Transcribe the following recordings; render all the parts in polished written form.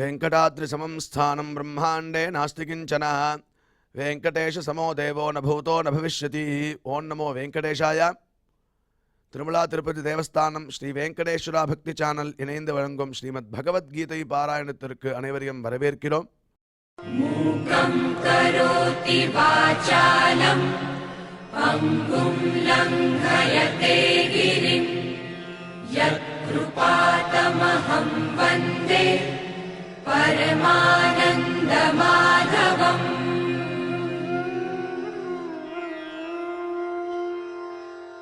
वेंकटाद्रिसमं स्थानं ब्रह्मांडे नास्ति किंचन वेंकटेश समो देवो न भूतो न भविष्यति। ओं नमो वेंकटेशाय। திருமலா திருப்பதி தேவஸ்தானம் ஸ்ரீ வெங்கடேஸ்வரா பக்தி சேனல் இணைந்து வழங்கும் ஸ்ரீமத் பகவத்கீதை பாராயணத்திற்கு அனைவரையும் வரவேற்கிறோம். மூகம் கரோதி வாசாலம் பங்கும் லங்கயதே கிரிம் யத்கிருபாதமஹம் வந்தே பரமானந்த மாதவம்.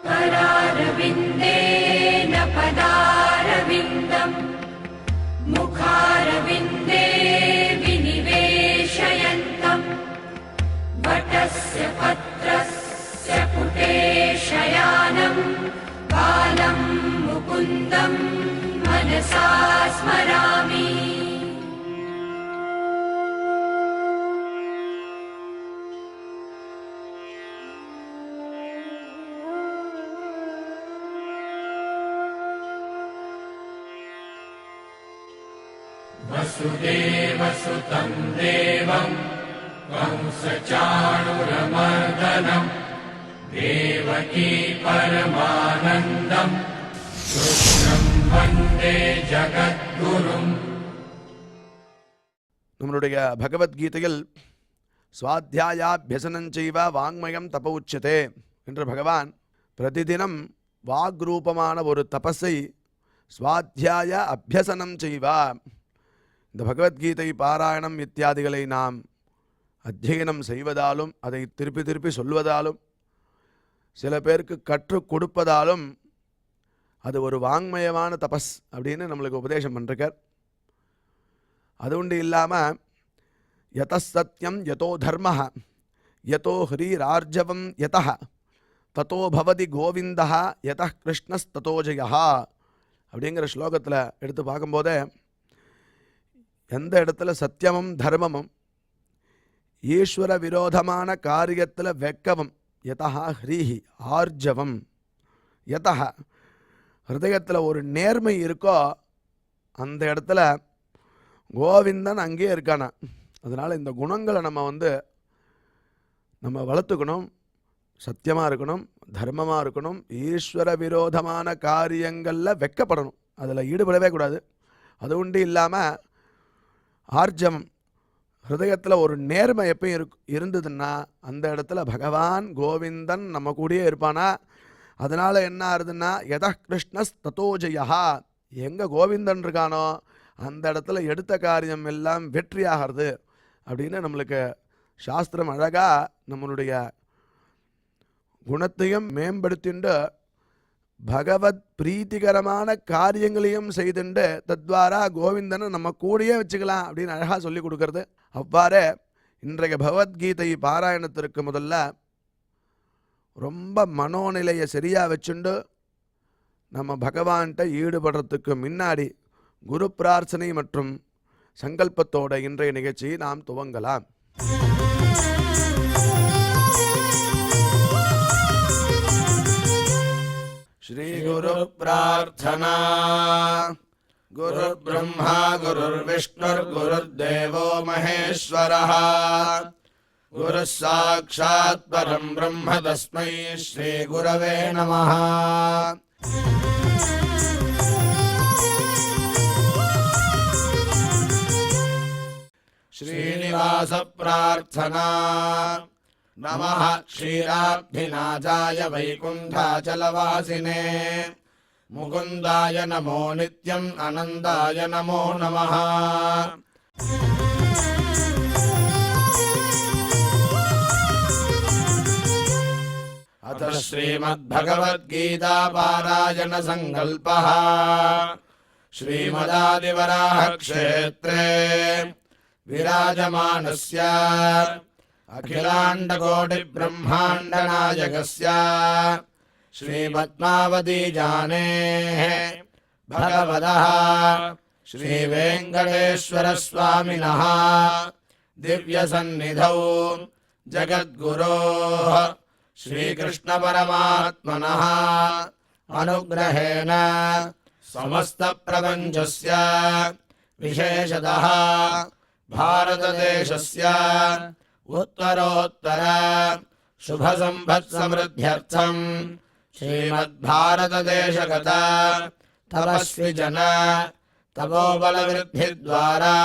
करारविन्देन पदारविन्दम् मुखारविन्दे विनिवेशयन्तम् वटस्य पत्रस्य पुटे शयानम् बालं मुकुन्दम् मनसा स्मरामि. वसुदेवसुतं देवं कंसचाणूरमर्दनं देवकी परमानन्दं कृष्णं वन्दे जगद्गुरुम्. நம்மளுடைய பகவத்கீதையில் ஸ்வாத்தியாயாபியசனஞ்சைவ வாங்மயம் தப உச்சதே என்று பகவான் பிரதிதினம் வாக்ரூபமான ஒரு தபஸை ஸ்வாத்தியாய அபியசனம் செய்வா. இந்த பகவத்கீதை பாராயணம் இத்தியாதிகளை நாம் அத்தியனம் செய்வதாலும் அதை திருப்பி திருப்பி சொல்வதாலும் சில பேருக்கு கற்றுக் கொடுப்பதாலும் அது ஒரு வாங்மயமான தபஸ் அப்படின்னு நம்மளுக்கு உபதேசம் பண்ணிருக்கார். அது உண்டு இல்லாமல் யத சத்யம் யதோ தர்ம யதோ ஹ்ரீரார்ஜவம் யத ததோ பவதி கோவிந்தா யத கிருஷ்ணஸ்ததோ ஜெயா அப்படிங்கிற ஸ்லோகத்தில் எடுத்து பார்க்கும்போதே எந்த இடத்துல சத்தியமும் தர்மமும் ஈஸ்வர விரோதமான காரியத்தில் வெக்கவும் யதா ஹ்ரீஹி ஆர்ஜவம் யதா ஹிருதயத்தில் ஒரு நேர்மை இருக்கோ அந்த இடத்துல கோவிந்தன் அங்கேயே இருக்கானா. அதனால் இந்த குணங்களை நம்ம வளர்த்துக்கணும். சத்தியமாக இருக்கணும், தர்மமாக இருக்கணும், ஈஸ்வர விரோதமான காரியங்களில் வெக்கப்படணும், அதில் ஈடுபடவே கூடாது. அது உண்டு இல்லாமல் ஆர்ஜவம் ஹிருதயத்தில் ஒரு நேர்மை எப்பயும் இருந்ததுன்னா அந்த இடத்துல பகவான் கோவிந்தன் நம்ம கூடயே இருப்பானா. அதனால் என்ன ஆகுதுன்னா யத கிருஷ்ணஸ் ததோ ஜெயா, எங்கே கோவிந்தன் இருக்கானோ அந்த இடத்துல எடுத்த காரியம் எல்லாம் வெற்றியாகிறது அப்படின்னு நம்மளுக்கு சாஸ்திரம் அழகாக நம்மளுடைய குணத்தையும் மேம்படுத்திண்டு பகவத் பிரீத்திகரமான காரியங்களையும் செய்துண்டு தத்வாரா கோவிந்தனை நம்ம கூடயே வச்சுக்கலாம் அப்படின்னு அழகாக சொல்லி கொடுக்கறது. அவ்வாறே இன்றைய பகவத்கீதை பாராயணத்திற்கு முதல்ல ரொம்ப மனோநிலையை சரியாக வச்சுண்டு நம்ம பகவான்கிட்ட ஈடுபடுறதுக்கு முன்னாடி குரு பிரார்த்தனை மற்றும் சங்கல்பத்தோட இன்றைய நிகழ்ச்சியை நாம் துவங்கலாம். श्री गुरु प्रार्थना. गुरु ब्रह्मा गुरुर्विष्णुर् गुरुर्देवो महेश्वरः गुरुः साक्षात् परं ब्रह्म तस्मै श्री गुरवे नमः. श्रीनिवास प्रार्थना. नमः क्षीराब्धिनाथाय वैकुण्ठाचलवासिने मुकुन्दाय नमो नित्यम् आनन्दाय नमो नमः. अथ श्रीमद्भगवद्गीता पारायण संकल्पः. श्रीमदादिवराह क्षेत्रे विराजमानस्य अखिलाण्डकोटि ब्रह्माण्ड नायकस्य श्रीपद्मावती जानेः भगवतः श्रीवेङ्कटेश्वर स्वामिनः दिव्यसन्निधौ जगद्गुरोः श्रीकृष्ण परमात्मनः अनुग्रहेण समस्त प्रपञ्चस्य विशेषतः भारतदेशस्य उत्तरोत्तर शुभसम्पत्समृद्ध्यर्थम् श्रीमद्भारतदेशगत तपस्विजन तपोबलवृद्धिद्वारा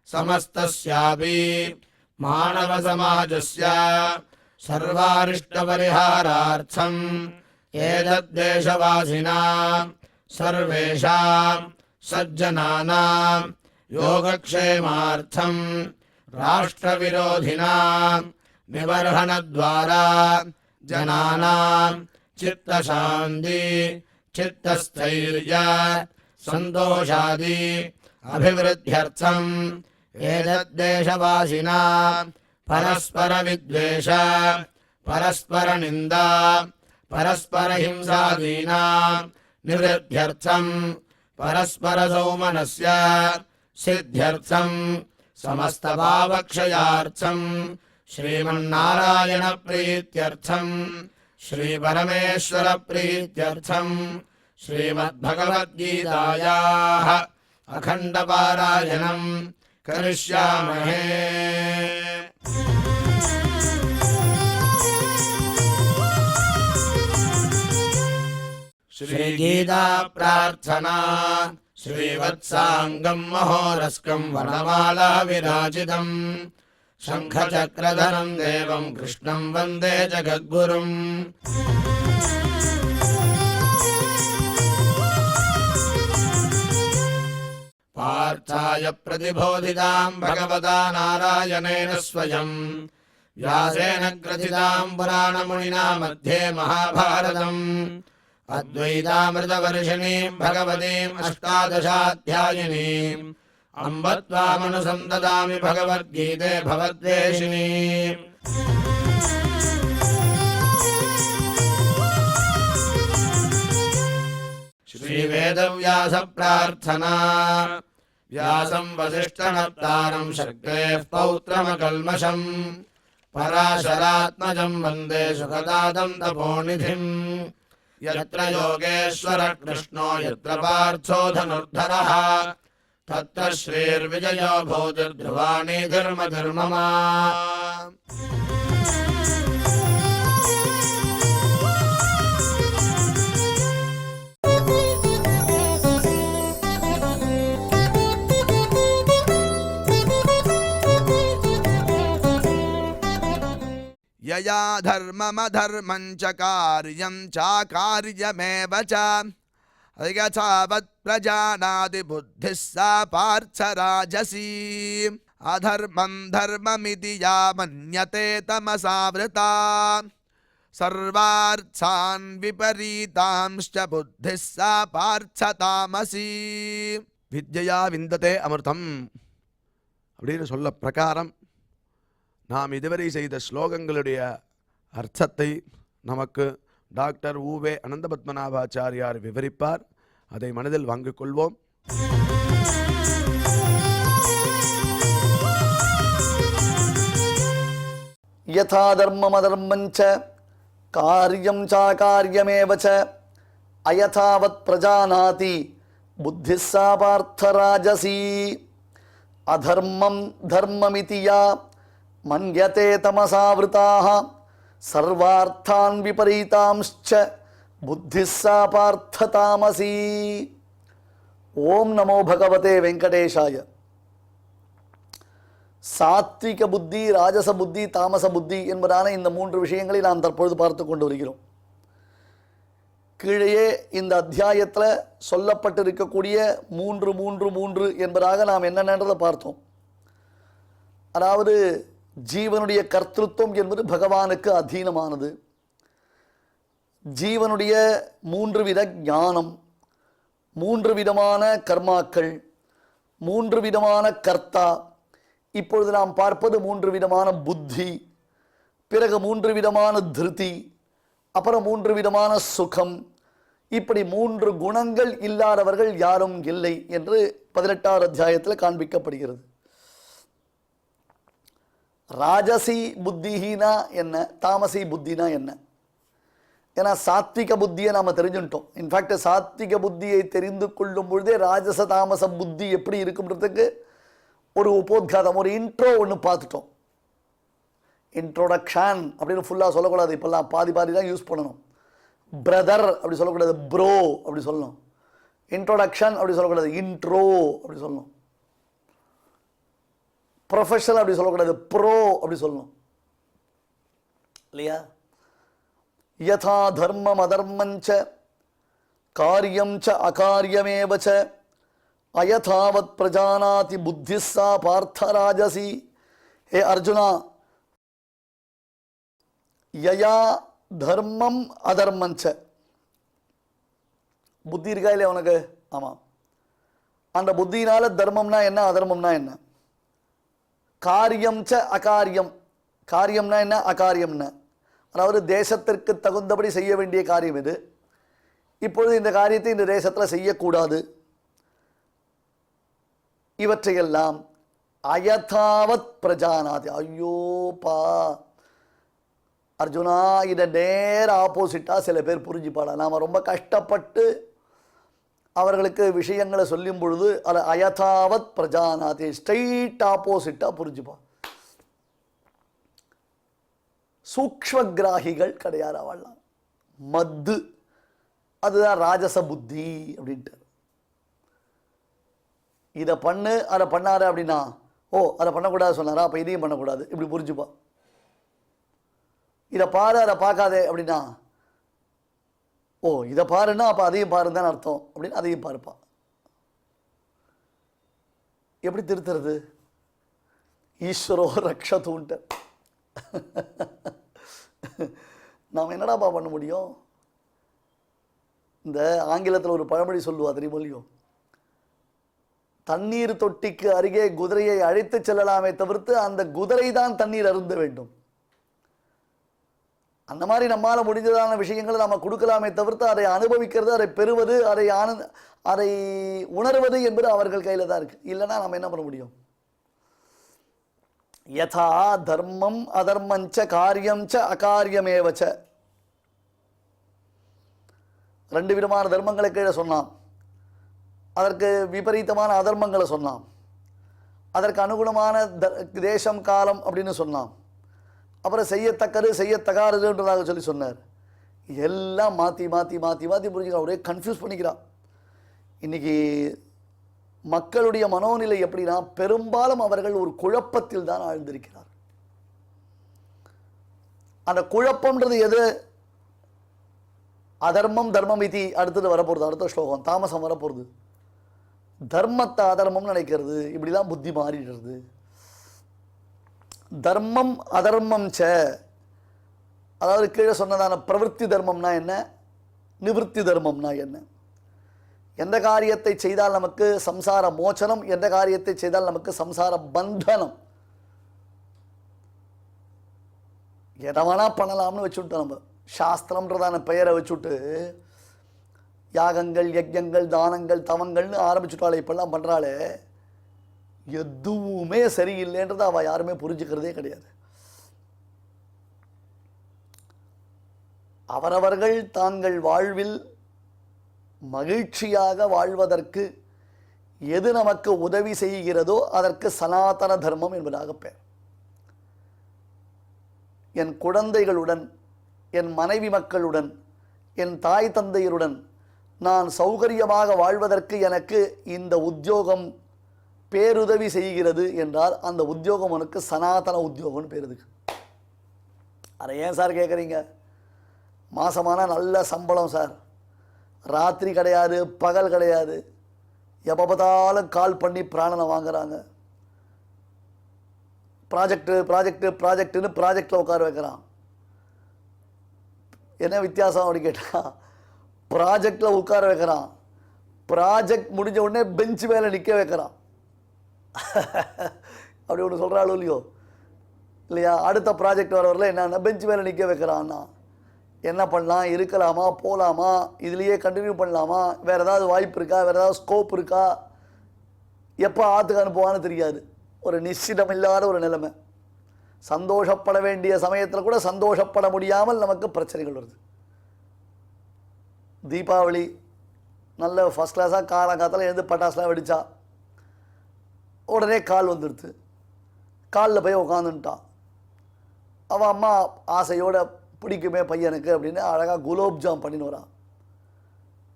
समस्तस्यापि मानवसमाजस्य सर्वारिष्टपरिहारार्थम् एतद्देशवासिनां सर्वेषां सज्जनानां योगक्षेमार्थं राष्ट्रविरोधिनां निबर्हणद्वारा जनानां चित्तशान्ति चित्तस्थैर्य सन्तोषादि अभिवृद्ध्यर्थम् एतद्देशवासिनां परस्परविद्वेष परस्परनिन्दा परस्परहिंसादीनां निवृद्ध्यर्थम् परस्परसौमनस्य सिद्ध्यर्थम् समस्तपापक्षयार्थम् श्रीमन्नारायणप्रीत्यर्थम् श्रीपरमेश्वरप्रीत्यर्थम् श्रीमद्भगवद्गीतायाः अखण्डपारायणम् करिष्यामहे। श्रीगीता प्रार्थना श्रीवत्साङ्गम् महोरस्कम् वनमाला विराजितम् शङ्खचक्रधरम् देवम् कृष्णम् वन्दे जगद्गुरुम्। पार्थाय प्रतिबोधिताम् भगवता नारायणेन स्वयम् व्यासेन ग्रथिताम् पुराणमुनिना मध्ये महाभारतम् अद्वैतामृतवर्षिणीम् भगवतीम् अष्टादशाध्यायिनीम् अम्ब त्वामनुसन्ददामि भगवद्गीते भवद्वेषिणीम्। श्रीवेदव्यास प्रार्थना व्यासम् वसिष्ठनप्तारम् शक्तेः पौत्रमकल्मषम् पराशरात्मजम् वन्दे सुखदातम् तपोनिधिम्। यत्र योगेश्वर कृष्णो यत्र पार्थो धनुर्धरः तत्र श्रीर्विजयो भूतिर्ध्रुवाणि धर्मधर्ममा। यया धर्ममधर्मं च कार्यं चाकार्यमेव च यथावत् प्रजानाति बुद्धिः सा पार्थ राजसी। अधर्मं धर्ममिति या मन्यते तमसावृता सर्वार्थान् विपरीतांश्च बुद्धिः सा पार्थ तामसी। विद्यया विन्दते अमृतम् அப்படின்னு சொல்ல பிரகாரம் நாம் இதுவரை செய்த ஸ்லோகங்களுடைய அர்த்தத்தை நமக்கு டாக்டர் ஊவே அனந்தபத்மநாபாச்சாரியார் விவரிப்பார். அதை மனதில் வாங்கிக் கொள்வோம். யதா தர்மமதர்மஞ்ச காரியம் சாகாரியமேவ ச அயதாவத் பிரஜாநாதி புத்திः सा पार्थ राजसी। அதர்மம் தர்மமிதி யா மன்யதே தமசாவிருதாः सर्वार्थान् विपरीतांश्च बुद्धिः सा पार्थ तामसी। ஓம் நமோ பகவதே வெங்கடேஷாய. சாத்விக புத்தி, ராஜச புத்தி, தாமச புத்தி என்பதான இந்த மூன்று விஷயங்களை நாம் தற்பொழுது பார்த்து கொண்டு வருகிறோம். கீழே இந்த அத்தியாயத்தில் சொல்லப்பட்டிருக்கக்கூடிய 3 என்பதாக நாம் என்னென்னதை பார்த்தோம். அதாவது ஜீவனுடைய கர்த்திருவம் என்பது பகவானுக்கு அதீனமானது. ஜீவனுடைய 3 வித ஞானம், 3 விதமான கர்மாக்கள், 3 விதமான கர்த்தா. இப்பொழுது நாம் பார்ப்பது 3 விதமான புத்தி, பிறகு 3 விதமான திருதி, அப்புறம் 3 விதமான சுகம். இப்படி 3 குணங்கள் இல்லாதவர்கள் யாரும் இல்லை என்று 18ஆவது அத்தியாயத்தில் காண்பிக்கப்படுகிறது. ராஜசி புத்தினா என்ன, தாமசி புத்தினா என்ன? ஏன்னா சாத்விக புத்தியை நாம் தெரிஞ்சுட்டோம். இன்ஃபேக்ட் சாத்விக புத்தியை தெரிந்து கொள்ளும் பொழுதே ராஜச தாமச புத்தி எப்படி இருக்குன்றதுக்கு ஒரு உபோத்காதம், ஒரு இன்ட்ரோ ஒன்று பார்த்துட்டோம். இன்ட்ரோடக்ஷன் அப்படின்னு ஃபுல்லாக சொல்லக்கூடாது, இப்போல்லாம் பாதி பாதி தான் யூஸ் பண்ணணும். பிரதர் அப்படி சொல்லக்கூடாது, ப்ரோ அப்படி சொல்லணும். இன்ட்ரோடக்ஷன் அப்படி சொல்லக்கூடாது, இன்ட்ரோ அப்படி சொல்லணும். ப்ரொஃபஷனல் அப்படி சொல்லக்கூடாது, ப்ரோ அப்படி சொல்லணும் இல்லையா? யதா தர்மம் அதர்மஞ்ச காரியம் ச அகாரியமேவ ச அயதாவத் பிரஜானாதி புத்திஸ்ஸா பார்த்தராஜசி. ஹே அர்ஜுனா, யயா தர்மம் அதர்மஞ்ச, புத்தி இருக்கா இல்லையா உனக்கு? ஆமாம். அந்த புத்தினால தர்மம்னா என்ன, அதர்மம்னா என்ன? காரியம் ச அகாரியம். காரியம்னா என்ன, அகாரியம்னா அதாவது தேசத்திற்கு தகுந்தபடி செய்ய வேண்டிய காரியம் இது. இப்பொழுது இந்த காரியத்தை இந்த தேசத்தில் செய்யக்கூடாது. இவற்றையெல்லாம் அயதாவத் பிரஜானாதி. ஐயோப்பா அர்ஜுனா, இதை நேர ஆப்போசிட்டாக சில பேர் புரிஞ்சுப்பாடா. நாம் ரொம்ப கஷ்டப்பட்டு அவர்களுக்கு விஷயங்களை சொல்லும் பொழுது அதை அயதாவத் பிரஜானாதி ஸ்ட்ரெயிட் ஆப்போசிட்டாக புரிஞ்சுப்பா. சூக்ஷ்மகிராகிகள் கிடையாது அவள்லாம். மத்து, அதுதான் ராஜச புத்தி அப்படின்ட்டு. இதை பண்ணு அதை பண்ணாரு அப்படின்னா, ஓ அதை பண்ணக்கூடாது சொன்னாரா, அப்போ இதையும் பண்ணக்கூடாது இப்படி புரிஞ்சுப்பா. இதை பாரு அதை பார்க்காதே அப்படின்னா, ஓ இதை பாருன்னா அப்போ அதையும் பாருன்னு தான் அர்த்தம் அப்படின்னு அதையும் பாருப்பா. எப்படி திருத்துறது? ஈஸ்வரோ ரக்ஷதூன்ட்டு நாம் என்னடாப்பா பண்ண முடியும்? இந்த ஆங்கிலத்தில் ஒரு பழமொழி சொல்லுவா தெரியுமோ, தண்ணீர் தொட்டிக்கு அருகே குதிரையை அழைத்து செல்லலாமே தவிர்த்து அந்த குதிரை தான் தண்ணீர் அருந்த வேண்டும். அந்த மாதிரி நம்மால் முடிஞ்சதான விஷயங்களை நம்ம கொடுக்கலாமே தவிர்த்து அதை அனுபவிக்கிறது, அதை பெறுவது, அதை உணர்வது என்பது அவர்கள் கையில் தான் இருக்கு. இல்லைன்னா நம்ம என்ன பண்ண முடியும்? யதா தர்மம் அதர்மஞ்ச காரியம் ச அகாரியமேவச்ச. ரெண்டு விதமான தர்மங்களை கீழே சொன்னான். அதற்கு விபரீதமான அதர்மங்களை சொன்னான். அதற்கு அனுகுணமான தேசம் காலம் அப்படின்னு சொன்னான். அப்புறம் செய்யத்தக்கது செய்யத்தகாதுன்றதாக சொல்லி சொன்னார். எல்லாம் மாற்றி மாற்றி மாற்றி மாற்றி புரிஞ்சுக்கிறான், ஒரே கன்ஃபியூஸ் பண்ணிக்கிறான். இன்னைக்கு மக்களுடைய மனோநிலை எப்படின்னா, பெரும்பாலும் அவர்கள் ஒரு குழப்பத்தில் தான் ஆழ்ந்திருக்கிறார். அந்த குழப்பம்ன்றது எது? அதர்மம் தர்மம் விதி அடுத்தது வரப்போகிறது, அடுத்த ஸ்லோகம் தாமசம் வரப்போகிறது. தர்மத்தை அதர்மம் நினைக்கிறது, இப்படிலாம் புத்தி மாறிடுறது. தர்மம் அதர்மம் ச, அதாவது கீழே சொன்னதான பிரவருத்தி தர்மம்னா என்ன, நிவர்த்தி தர்மம்னா என்ன? எந்த காரியத்தை செய்தால் நமக்கு சம்சார மோச்சனம், எந்த காரியத்தை செய்தால் நமக்கு சம்சார பந்தனம். எதவானா பண்ணலாம்னு வச்சுட்டோம். நம்ம சாஸ்திரம்ன்றதான பெயரை வச்சுட்டு யாகங்கள் யஜ்யங்கள் தானங்கள் தவங்கள்னு ஆரம்பிச்சுட்டாலே, இப்பெல்லாம் பண்ணுறாளே, எதுவுமே சரியில்லைன்றது அவள் யாருமே புரிஞ்சுக்கிறதே கிடையாது. அவரவர்கள் தாங்கள் வாழ்வில் மகிழ்ச்சியாக வாழ்வதற்கு எது நமக்கு உதவி செய்கிறதோ அதற்கு சனாதன தர்மம் என்பதாக பெயர். என் குழந்தைகளுடன், என் மனைவி மக்களுடன், என் தாய் தந்தையருடன் நான் சௌகரியமாக வாழ்வதற்கு எனக்கு இந்த உத்தியோகம் பேருதவி செய்கிறது என்றால் அந்த உத்தியோகம் உனக்கு சனாதன உத்தியோகம்னு பேர். இதுக்கு அதை ஏன் சார் கேட்குறீங்க? மாசமான நல்ல சம்பளம் சார், ராத்திரி கிடையாது பகல் கிடையாது, எப்போ பார்த்தாலும் கால் பண்ணி பிராணனை வாங்குறாங்க. ப்ராஜெக்டு ப்ராஜெக்டு ப்ராஜெக்டுன்னு ப்ராஜெக்டில் உட்கார வைக்கிறான். என்ன வித்தியாசம் அப்படி கேட்டால், ப்ராஜெக்டில் உட்கார வைக்கிறான், ப்ராஜெக்ட் முடிஞ்ச உடனே பெஞ்ச் மேலே நிற்க வைக்கிறான். அப்படி ஒன்று சொல்கிறாளோ இல்லையோ இல்லையா? அடுத்த ப்ராஜெக்ட் வரவரில் என்னன்னா பெஞ்ச் மேலே நிற்க வைக்கிறான்னா, என்ன பண்ணலாம், இருக்கலாமா, போகலாமா, இதுலேயே கண்டினியூ பண்ணலாமா, வேறு ஏதாவது வாய்ப்பு இருக்கா, வேறு ஏதாவது ஸ்கோப் இருக்கா, எப்போ ஆற்றுக்கு அனுப்புவான்னு தெரியாது. ஒரு நிச்சயம் இல்லாத ஒரு நிலைமை. சந்தோஷப்பட வேண்டிய சமயத்தில் கூட சந்தோஷப்பட முடியாமல் நமக்கு பிரச்சனைகள் வருது. தீபாவளி நல்ல ஃபஸ்ட் கிளாஸாக காலங்காலத்தில் எழுந்து பட்டாசுலாம் வெடித்தா உடனே கால் வந்துடுது. காலில் போய் உட்காந்துட்டான். அவன் அம்மா ஆசையோடு பிடிக்குமே பையனுக்கு அப்படின்னு அழகாக குலோப்ஜாம் பண்ணின்னு வரான்.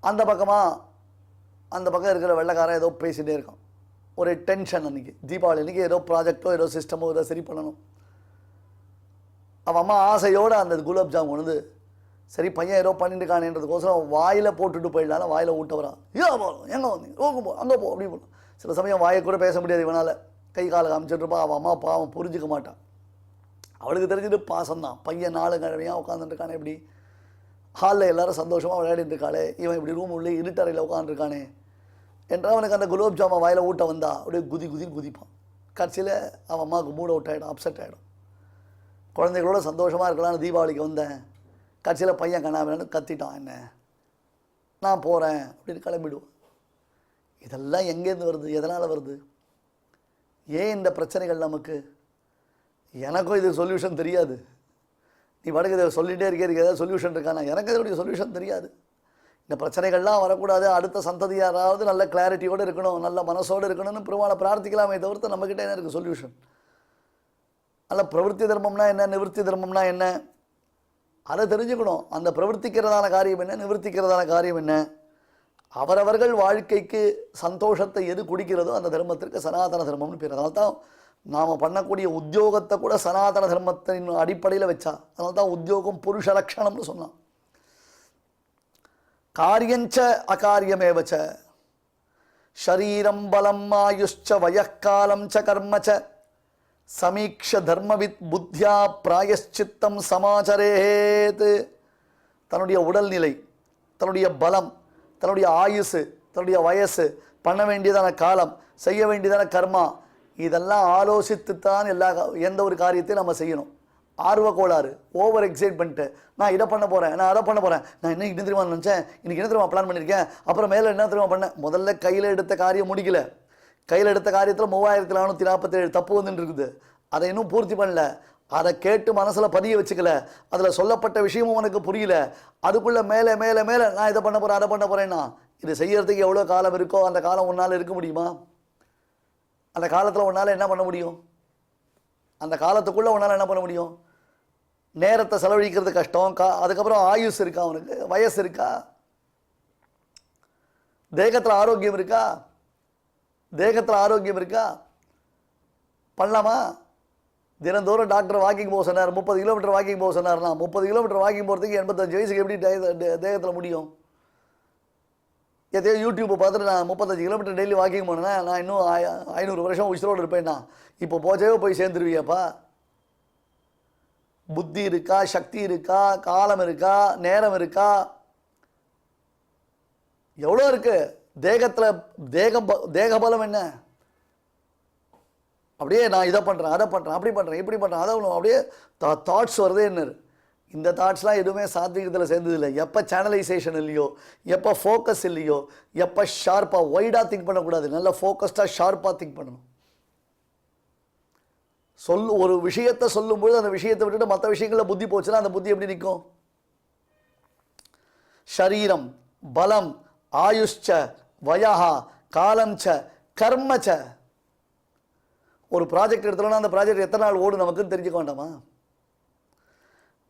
அந்த பக்கம் இருக்கிற வெள்ளைக்காரன் ஏதோ பேசிகிட்டே இருக்கான். ஒரு டென்ஷன் அன்றைக்கி தீபாவளி அன்றைக்கி ஏதோ ப்ராஜெக்டோ ஏதோ சிஸ்டமோ ஏதோ சரி பண்ணணும். அவன் அம்மா ஆசையோடு அந்த குலோப்ஜாம் கொண்டு சரி பையன் ஏதோ பண்ணிட்டு இருக்கானேன்றதுக்கோசரம் வாயில் போட்டுட்டு போயிடலாம். வாயில் ஊட்ட வரான். போகணும் எங்கே வந்தீங்க ஓகே போ அங்கே போ அப்படி போகணும். சில சமயம் வாயை கூட பேச முடியாது இவனால். கை காலை காமிச்சிட்டு இருப்பான். அவன் அம்மா பாவம் புரிஞ்சிக்க மாட்டான். அவளுக்கு தெரிஞ்சுட்டு பாசம்தான். பையன் 4 கிழமையாக உட்காந்துருக்கானே இப்படி ஹாலில் எல்லாரும் சந்தோஷமாக விளையாடிட்டு இருக்காளே, இவன் இப்படி ரூம் உள்ளே இருட்டறையில் உட்காந்துருக்கானே என்றால் அவனுக்கு அந்த குலோப்ஜாமை வாயில் ஊட்ட வந்தா அப்படியே குதின்னு குதிப்பான். கடைசியில் அவன் அம்மாவுக்கு மூட் அவுட் ஆகிடும், அப்செட் ஆகிடும். குழந்தைகளோட சந்தோஷமாக இருக்கலாம்னு தீபாவளிக்கு வந்தேன், கடைசியில் பையன் கண்ணாமன்னு கத்திட்டான், என்ன நான் போகிறேன் அப்படின்னு கிளம்பிடுவான். இதெல்லாம் எங்கேருந்து வருது, எதனால் வருது, ஏன் இந்த பிரச்சனைகள் நமக்கு? எனக்கும் இது சொல்யூஷன் தெரியாது. நீ வடக்கு இதை சொல்லிகிட்டே இருக்கே ஏதாவது சொல்யூஷன் இருக்கானா? எனக்கு இதோடைய சொல்யூஷன் தெரியாது. இந்த பிரச்சனைகள்லாம் வரக்கூடாது, அடுத்த சந்ததி யாராவது நல்ல கிளாரிட்டியோடு இருக்கணும், நல்ல மனசோடு இருக்கணும்னு பெருமாளை பிரார்த்திக்கலாமே தவிர்த்து நம்மக்கிட்ட என்ன இருக்குது சொல்யூஷன்? அல்ல பிரவೃತ್ತಿ தர்மம்னா என்ன, நிவர்த்தி தர்மம்னா என்ன, அதை தெரிஞ்சுக்கணும். அந்த பிரவர்த்திக்கிறதான காரியம் என்ன, நிவர்த்திக்கிறதான காரியம் என்ன, அவரவர்கள் வாழ்க்கைக்கு சந்தோஷத்தை எது குடிக்கிறதோ அந்த தர்மத்திற்கு சனாதன தர்மம்னு பேர். அதனால தான் நாம் பண்ணக்கூடிய உத்தியோகத்தை கூட சனாதன தர்மத்தின் அடிப்படையில் வச்சா. அதனால தான் உத்தியோகம் புருஷ லட்சணம்னு சொன்னான். காரியஞ்ச அகாரியமேவச்ச ஷரீரம் பலம் ஆயுஷ்ச வயக்காலம் ச கர்மச்ச சமீக்ஷ தர்மவித் புத்தியா பிராயஷ்சித்தம் சமாச்சரேத். தன்னுடைய உடல்நிலை, தன்னுடைய பலம், தன்னுடைய ஆயுசு, தன்னுடைய வயசு, பண்ண வேண்டியதான காலம், செய்ய வேண்டியதான கர்மா, இதெல்லாம் ஆலோசித்துத்தான் எந்த ஒரு காரியத்தையும் நம்ம செய்யணும். ஆர்வ கோளாறு, ஓவர் எக்ஸைட்மெண்ட்டு, நான் இதை பண்ண போகிறேன், நான் அதை பண்ண போகிறேன், நான் இன்னைக்கு என்ன தெரியுமா நினச்சேன், இன்றைக்கி என்ன தெரியுமா பிளான் பண்ணியிருக்கேன், அப்புறம் மேலே என்ன தெரியுமா பண்ணேன், முதல்ல கையில் எடுத்த காரியம் முடிக்கல, கையில் எடுத்த காரியத்தில் 3447 தப்பு வந்துட்டு இருக்குது, அதை இன்னும் பூர்த்தி பண்ணல, அதை கேட்டு மனசில் பதிய வச்சுக்கல, அதில் சொல்லப்பட்ட விஷயமும் உனக்கு புரியல, அதுக்குள்ளே மேலே மேலே மேலே நான் இதை பண்ண போகிறேன் அதை பண்ண போகிறேன்னா இது செய்யறதுக்கு எவ்வளோ காலம் இருக்கோ அந்த காலம் உன்னால் இருக்க முடியுமா? அந்த காலத்தில் உன்னால் என்ன பண்ண முடியும்? அந்த காலத்துக்குள்ளே உன்னால் என்ன பண்ண முடியும்? நேரத்தை செலவழிக்கிறது கஷ்டம். அதுக்கப்புறம் ஆயுஸ் இருக்கா, அவனுக்கு வயசு இருக்கா, தேகத்தில் ஆரோக்கியம் இருக்கா, தேகத்தில் ஆரோக்கியம் இருக்கா, பண்ணலாமா? தினந்தோறும் டாக்டர் வாக்கிங் போக சொன்னார், 30 கிலோமீட்டர் வாக்கிங் போக சொன்னார்னா 30 கிலோமீட்டர் வாக்கிங் போகிறதுக்கு 85 வயசுக்கு எப்படி தேகத்தில் முடியும்? எதையோ யூடியூப்பை பார்த்துட்டு நான் 35 கிலோமீட்டர் டெய்லி வாக்கிங் போனேன்னா நான் இன்னும் 500 வருஷம் உயிரோடு இருப்பேன்னா இப்போ போச்சவே போய் சேர்ந்துருவியாப்பா? புத்தி இருக்கா, சக்தி இருக்கா, காலம் இருக்கா, நேரம் இருக்கா, எவ்வளோ இருக்கு தேகத்தில்? தேகபலம் என்ன? அப்படியே நான் இதை பண்ணுறேன், அதை பண்ணுறேன், அப்படி பண்ணுறேன், இப்படி பண்ணுறேன், அதை அப்படியே தாட்ஸ் வருதே. என்ன இந்த தாட்ஸ்லாம் எதுவுமே சாத்விகத்தில் சேர்ந்ததில்லை. எப்போ சேனலைசேஷன் இல்லையோ, எப்போ ஃபோக்கஸ் இல்லையோ, எப்போ ஷார்ப்பாக ஒய்டாக திங்க் பண்ணக்கூடாது, நல்லா ஃபோக்கஸ்டாக ஷார்ப்பாக திங்க் பண்ணணும். ஒரு விஷயத்தை சொல்லும்போது அந்த விஷயத்தை விட்டுட்டு மற்ற விஷயங்களில் புத்தி போச்சுன்னா அந்த புத்தி எப்படி நிற்கும்? ஷரீரம் பலம் ஆயுஷ்ச வயஹா காலம்ச கர்மச்ச. ஒரு ப்ராஜெக்ட் எடுத்தோம்னா அந்த ப்ராஜெக்ட் எத்தனை நாள் ஓடும் நமக்குன்னு தெரிஞ்சுக்க வேண்டாமா?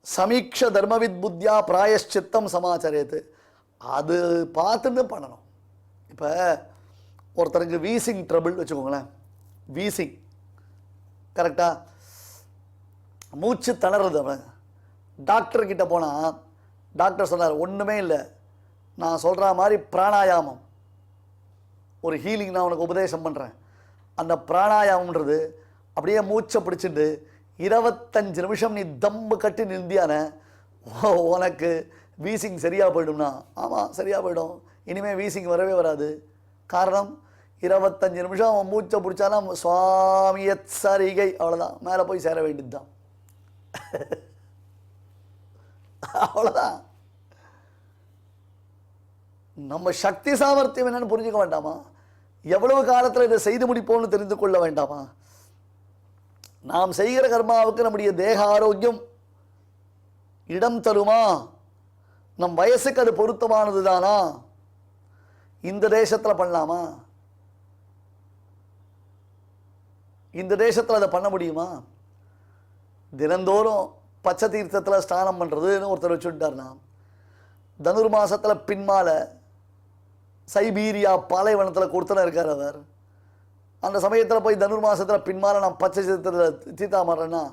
சமீக்ஷ தர்மவித் புத்தியா பிராயஷ்சித்தம் சமாச்சரேத்து. அது பார்த்துன்னு பண்ணணும். இப்போ ஒருத்தருக்கு வீசிங் ட்ரபிள் வச்சுக்கோங்களேன், வீசிங் கரெக்டாக மூச்சு திணறது. அவன் டாக்டர்கிட்ட போனால் டாக்டர் சொன்னார் ஒன்றுமே இல்லை, நான் சொல்கிற மாதிரி பிராணாயாமம் ஒரு ஹீலிங் நான் உனக்கு உபதேசம் பண்ணுறேன். அந்த பிராணாயாமன்றது அப்படியே மூச்சை பிடிச்சிட்டு 25 நிமிஷம் நீ தம்பு கட்டி நிந்தியான உனக்கு வீசிங் சரியாக போய்டும்னா, ஆமாம் சரியாக போய்டும், இனிமேல் வீசிங் வரவே வராது. காரணம் 25 நிமிஷம் அவன் மூச்சை பிடிச்சானா சுவாமியத் சரிகை, அவ்வளோதான், மேலே போய் சேர வேண்டியது தான். அவ்வளோதான். நம்ம சக்தி சாமர்த்தியம் என்னன்னு புரிஞ்சுக்க வேண்டாமா? எவ்வளவு காலத்தில் இதை செய்து முடிப்போம்னு தெரிந்து கொள்ள வேண்டாமா? நாம் செய்கிற கர்மாவுக்கு நம்முடைய தேக ஆரோக்கியம் இடம் தருமா? நம் வயசுக்கு அது பொருத்தமானது தானா? இந்த தேசத்தில் பண்ணலாமா? இந்த தேசத்தில் அதை பண்ண முடியுமா? தினந்தோறும் பச்சை தீர்த்தத்தில் ஸ்நானம் பண்ணுறதுன்னு ஒருத்தர் வச்சுட்டார்னா, தனுர்மாசத்தில் பின்மாலை சைபீரியா பாலைவனத்தில் கொடுத்தன இருக்கார் அவர். அந்த சமயத்தில் போய் தனுர்மாசத்தில் பின்மாலை நான் பச்சை தீர்த்தா மாறேன்னா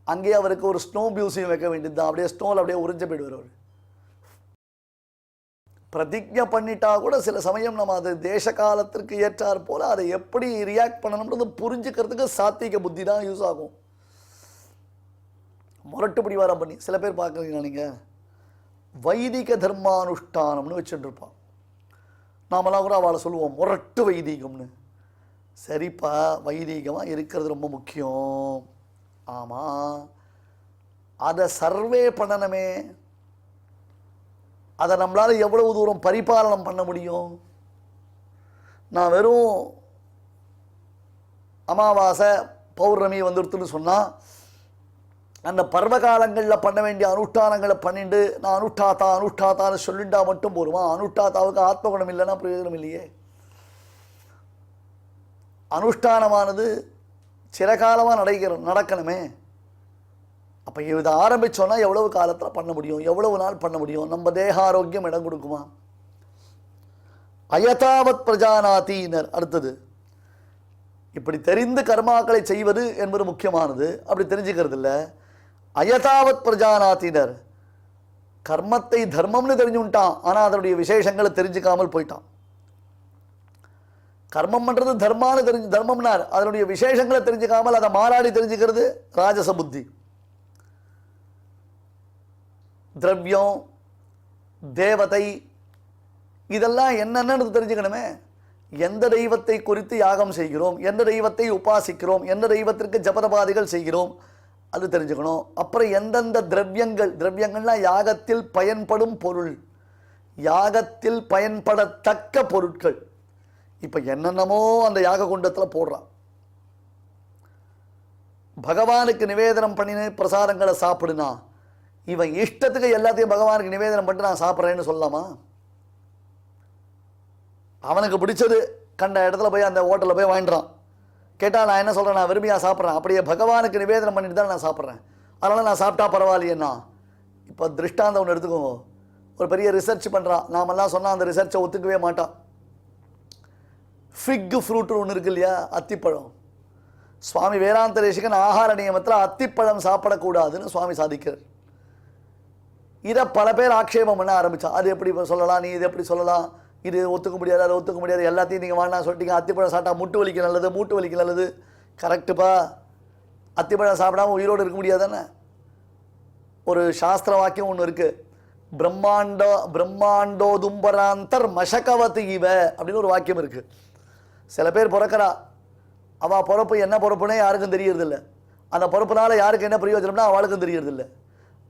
அங்கேயே அவருக்கு ஒரு ஸ்னோ மியூசியம் வைக்க வேண்டியது தான். அப்படியே ஸ்னோவில் அப்படியே உறிஞ்ச போயிடுவார் அவர். பிரதிஜை பண்ணிட்டா கூட சில சமயம் நம்ம அது தேச காலத்திற்கு ஏற்றார் போல அதை எப்படி ரியாக்ட் பண்ணணும்ன்றது புரிஞ்சுக்கிறதுக்கு சாத்திக புத்தி தான் யூஸ் ஆகும். முரட்டு பிடிவாரம் பண்ணி சில பேர் பார்க்குறீங்களா நீங்கள், வைதிக தர்மானுஷ்டானம்னு வச்சுட்டு இருப்பான். நாமெல்லாம் கூட அவளை சொல்லுவோம் முரட்டு வைதீகம்னு. சரிப்பா, வைதீகமாக இருக்கிறது ரொம்ப முக்கியம். ஆமாம், அதை சர்வே பண்ணணுமே. அதை நம்மளால் எவ்வளவு தூரம் பரிபாலனம் பண்ண முடியும்? நான் வெறும் அமாவாசை பௌர்ணமி வந்துடுத்துன்னு சொன்னால் அந்த பர்வ காலங்களில் பண்ண வேண்டிய அனுஷ்டானங்களை பண்ணிட்டு நான் அனுஷ்டாத்தான்னு சொல்லிட்டா மட்டும் போருமா? அனுஷ்டாத்தாவுக்கு ஆத்மகுணம் இல்லைன்னா பிரயோஜனம் இல்லையே. அனுஷ்டானமானது சிறகாலமாக நடக்கணுமே. அப்போ இதை ஆரம்பித்தோன்னா எவ்வளவு காலத்தில் பண்ண முடியும்? எவ்வளவு நாள் பண்ண முடியும்? நம்ம தேக ஆரோக்கியம் இடம் கொடுக்குமா? அயதாவத் பிரஜாநாதீனர். அடுத்தது, இப்படி தெரிந்து கர்மாக்களை செய்வது என்பது முக்கியமானது. அப்படி தெரிஞ்சுக்கிறது இல்லை. அயதாவத் பிரஜாநாதீனர், கர்மத்தை தர்மம்னு தெரிஞ்சுட்டான், ஆனால் அதனுடைய விசேஷங்களை தெரிஞ்சுக்காமல் போயிட்டான். கர்மம் பண்ணுறது தர்மம்னார், அதனுடைய விசேஷங்களை தெரிஞ்சுக்காமல் அதை மாறாடி தெரிஞ்சுக்கிறது ராஜச புத்தி. திரவியம், தேவதை, இதெல்லாம் என்னென்னு தெரிஞ்சுக்கணுமே. எந்த தெய்வத்தை குறித்து யாகம் செய்கிறோம், எந்த தெய்வத்தை உபாசிக்கிறோம், எந்த தெய்வத்திற்கு ஜபதபாதிகள் செய்கிறோம், அது தெரிஞ்சுக்கணும். அப்புறம் எந்தெந்த திரவியங்கள்லாம் யாகத்தில் பயன்படும் பொருள், யாகத்தில் பயன்படத்தக்க பொருட்கள். இப்போ என்னென்னமோ அந்த யாக குண்டத்தில் போடுறான். பகவானுக்கு நிவேதனம் பண்ணின பிரசாதங்களை சாப்பிடுனா இவன் இஷ்டத்துக்கு எல்லாத்தையும் பகவானுக்கு நிவேதனம் பண்ணிட்டு நான் சாப்பிட்றேன்னு சொல்லலாமா? அவனுக்கு பிடிச்சது கண்ட இடத்துல போய் அந்த ஹோட்டலில் போய் வாங்கிடுறான். கேட்டால் நான் என்ன சொல்கிறேன், நான் விரும்பியாக சாப்பிட்றேன். அப்படியே பகவானுக்கு நிவேதனம் பண்ணிட்டு தான் நான் சாப்பிட்றேன், அதனால் நான் சாப்பிட்டா பரவாயில்லையேண்ணா. இப்போ திருஷ்டாந்தம் ஒன்று எடுத்துக்கோங்க. ஒரு பெரிய ரிசர்ச் பண்ணுறான். நாமெல்லாம் சொன்னால் அந்த ரிசர்ச்சை ஒத்துக்கவே மாட்டான். ஃபிக் ஃப்ரூட்னு ஒன்று இருக்கு இல்லையா, அத்திப்பழம். சுவாமி வேதாந்த தேசிகன் ஆகார நியமத்தில் அத்திப்பழம் சாப்பிடக்கூடாதுன்னு சுவாமி சாதிக்கிறார். இதை பல பேர் ஆக்ஷேபம் பண்ண ஆரம்பித்தா. அது எப்படி சொல்லலாம், நீ இது எப்படி சொல்லலாம், இது ஒத்துக்க முடியாது, அதை ஒத்துக்க முடியாது, எல்லாத்தையும் நீங்கள் வேணா சொல்லிட்டீங்க. அத்திப்பழம் சாப்பிட்டா மூட்டு வலிக்கு நல்லது. கரெக்டுப்பா, அத்திப்பழம் சாப்பிடாம உயிரோடு இருக்க முடியாதானே? ஒரு சாஸ்திர வாக்கியம் ஒன்று இருக்குது, பிரம்மாண்டோதும்பராந்தர் மஷகவதி இவ அப்படின்னு ஒரு வாக்கியம் இருக்குது. சில பேர் பிறக்கிறா, அவள் பிறப்பு என்ன பிறப்புனே யாருக்கும் தெரியறதில்லை. அந்த பிறப்புனால யாருக்கு என்ன பிரயோஜனம்னா அவளுக்கும் தெரியறதில்லை.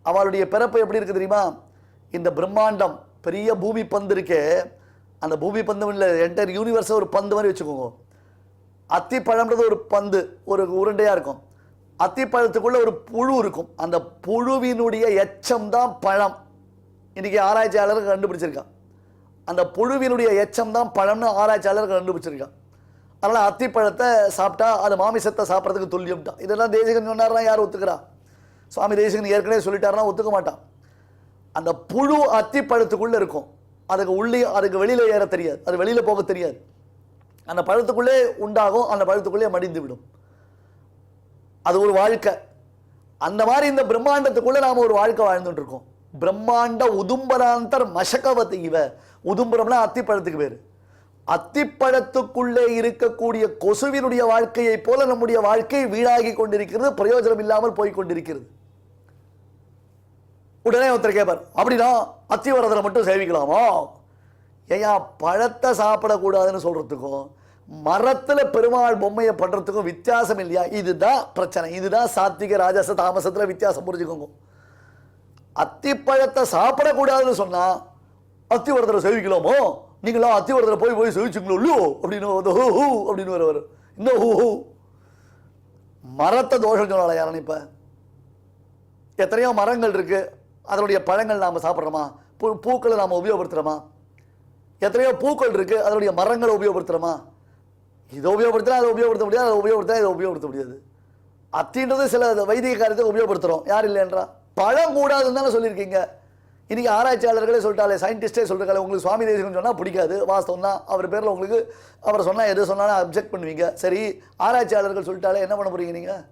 அவளுடைய பிறப்பு எப்படி இருக்குது தெரியுமா? இந்த பிரம்மாண்டம் பெரிய பூமி பந்து இருக்கே, அந்த பூமி பந்து இல்லை, என்டையர் யூனிவர்ஸை ஒரு பந்து மாதிரி வச்சுக்கோங்க. அத்திப்பழம்ன்றது ஒரு பந்து, ஒரு உருண்டையாக இருக்கும். அத்திப்பழத்துக்குள்ளே ஒரு புழு இருக்கும். அந்த புழுவினுடைய எச்சம் தான் பழம். இன்றைக்கி ஆராய்ச்சியாளர்கள் கண்டுபிடிச்சிருக்கான். அந்த புழுவினுடைய எச்சம் தான் பழம்னு ஆராய்ச்சியாளர்கள் கண்டுபிடிச்சிருக்கான். அதனால் அத்திப்பழத்தை சாப்பிட்டா அது மாமிசத்தை சாப்பிட்றதுக்கு துல்லியம் தான். இதெல்லாம் தேசிகன் சொன்னார்னா யார் ஒத்துக்கிறா? சுவாமி தேசிகன் ஏற்கனவே சொல்லிட்டாருன்னா ஒத்துக்க மாட்டான். அந்த புழு அத்திப்பழத்துக்குள்ளே இருக்கும். அதுக்கு வெளியில் ஏற தெரியாது, அது வெளியில் போக தெரியாது. அந்த பழத்துக்குள்ளே உண்டாகும், அந்த பழத்துக்குள்ளே மடிந்து விடும். அது ஒரு வாழ்க்கை. அந்த மாதிரி இந்த பிரம்மாண்டத்துக்குள்ளே நாம் ஒரு வாழ்க்கை வாழ்ந்துட்டு இருக்கோம். பிரம்மாண்ட உதும்பராந்தர் மஷகவதி இவ. உதும்பரம்னா அத்திப்பழத்துக்கு பேர். அத்திப்பழத்துக்குள்ளே இருக்கக்கூடிய கொசுவினுடைய வாழ்க்கையை போல நம்முடைய வாழ்க்கை வீணாகி கொண்டிருக்கிறது, பிரயோஜனம் இல்லாமல் போய்கொண்டிருக்கிறது. உடனே ஒருத்தர் கேட்பார், அப்படின்னா அத்திவரதரை மட்டும் சேவிக்கலாமா? ஏயா, பழத்தை சாப்பிடக்கூடாதுன்னு சொல்றதுக்கும் மரத்தில் பெருமாள் பொம்மையை பண்றதுக்கும் வித்தியாசம் இல்லையா? இதுதான் பிரச்சனை. இதுதான் சாத்விக ராஜச தாமசத்தில் வித்தியாசம், புரிஞ்சுக்கோங்க. அத்திப்பழத்தை சாப்பிடக்கூடாதுன்னு சொன்னா அத்திவரதரை சேவிக்கலாமோ? நீங்களா அத்திவரதரை போய் சேவிச்சுங்களோ இல்லையோ அப்படின்னு அப்படின்னு வருவார். இந்த மரத்தை தோஷம் சொன்னால யாரும். இப்போ எத்தனையோ மரங்கள் இருக்கு, அதனுடைய பழங்கள் நாம் சாப்பிட்றோமா? பூக்களை நாம் உபயோகப்படுத்துகிறோமா? எத்தனையோ பூக்கள் இருக்குது, அதனுடைய மரங்களை உபயோகப்படுத்துகிறோமா? இதை உபயோகப்படுத்தினா அதை உபயோகப்படுத்த முடியாது, அதை உபயோகப்படுத்தினா இதை உபயோகப்படுத்த முடியாது. அத்தின்றது சில வைதிக காரியத்தை உபயோகப்படுத்துகிறோம், யார் இல்லைன்றா? பழம் கூடாதுன்னு தானே சொல்லியிருக்கீங்க. இன்றைக்கி ஆராய்ச்சியாளர்களே சொல்லிட்டாலே, சயின்டிஸ்டே சொல்லிருக்காங்க, உங்களுக்கு சுவாமி தேசிகன் சொன்னால் பிடிக்காது, வாஸ்தவம் தான், அவர் பேரில் உங்களுக்கு அவரை சொன்னால் எது சொன்னாலும் அப்ஜெக்ட் பண்ணுவீங்க. சரி, ஆராய்ச்சியாளர்கள் சொல்லிட்டாலே என்ன பண்ண போகிறீங்க நீங்கள்?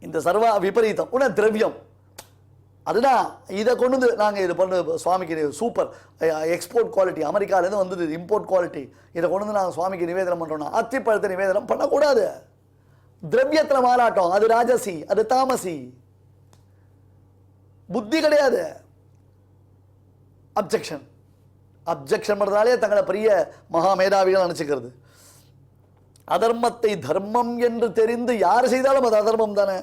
இந்த சர்வ விபரீதம் உடனே திரவியம், அதுதான் இதை கொண்டு வந்து நாங்கள் இது பண்ணு சுவாமிக்கு சூப்பர் எக்ஸ்போர்ட் குவாலிட்டி, அமெரிக்காவிலேருந்து வந்தது இம்போர்ட் குவாலிட்டி, இதை கொண்டு வந்து நாங்கள் சுவாமிக்கு நிவேதனம் பண்ணுறோம்னா அத்திப்பழத்தை நிவேதனம் பண்ணக்கூடாது. திரவியத்தில் மாறாட்டம், அது ராஜசி, அது தாமசி, புத்தி கிடையாது. அப்ஜெக்ஷன் பண்ணுறதாலே தங்களை பெரிய மகா மேதாவிகள் நினச்சிக்கிறது. அதர்மத்தை தர்மம் என்று தெரிந்து யார் செய்தாலும் அது அதர்மம் தானே.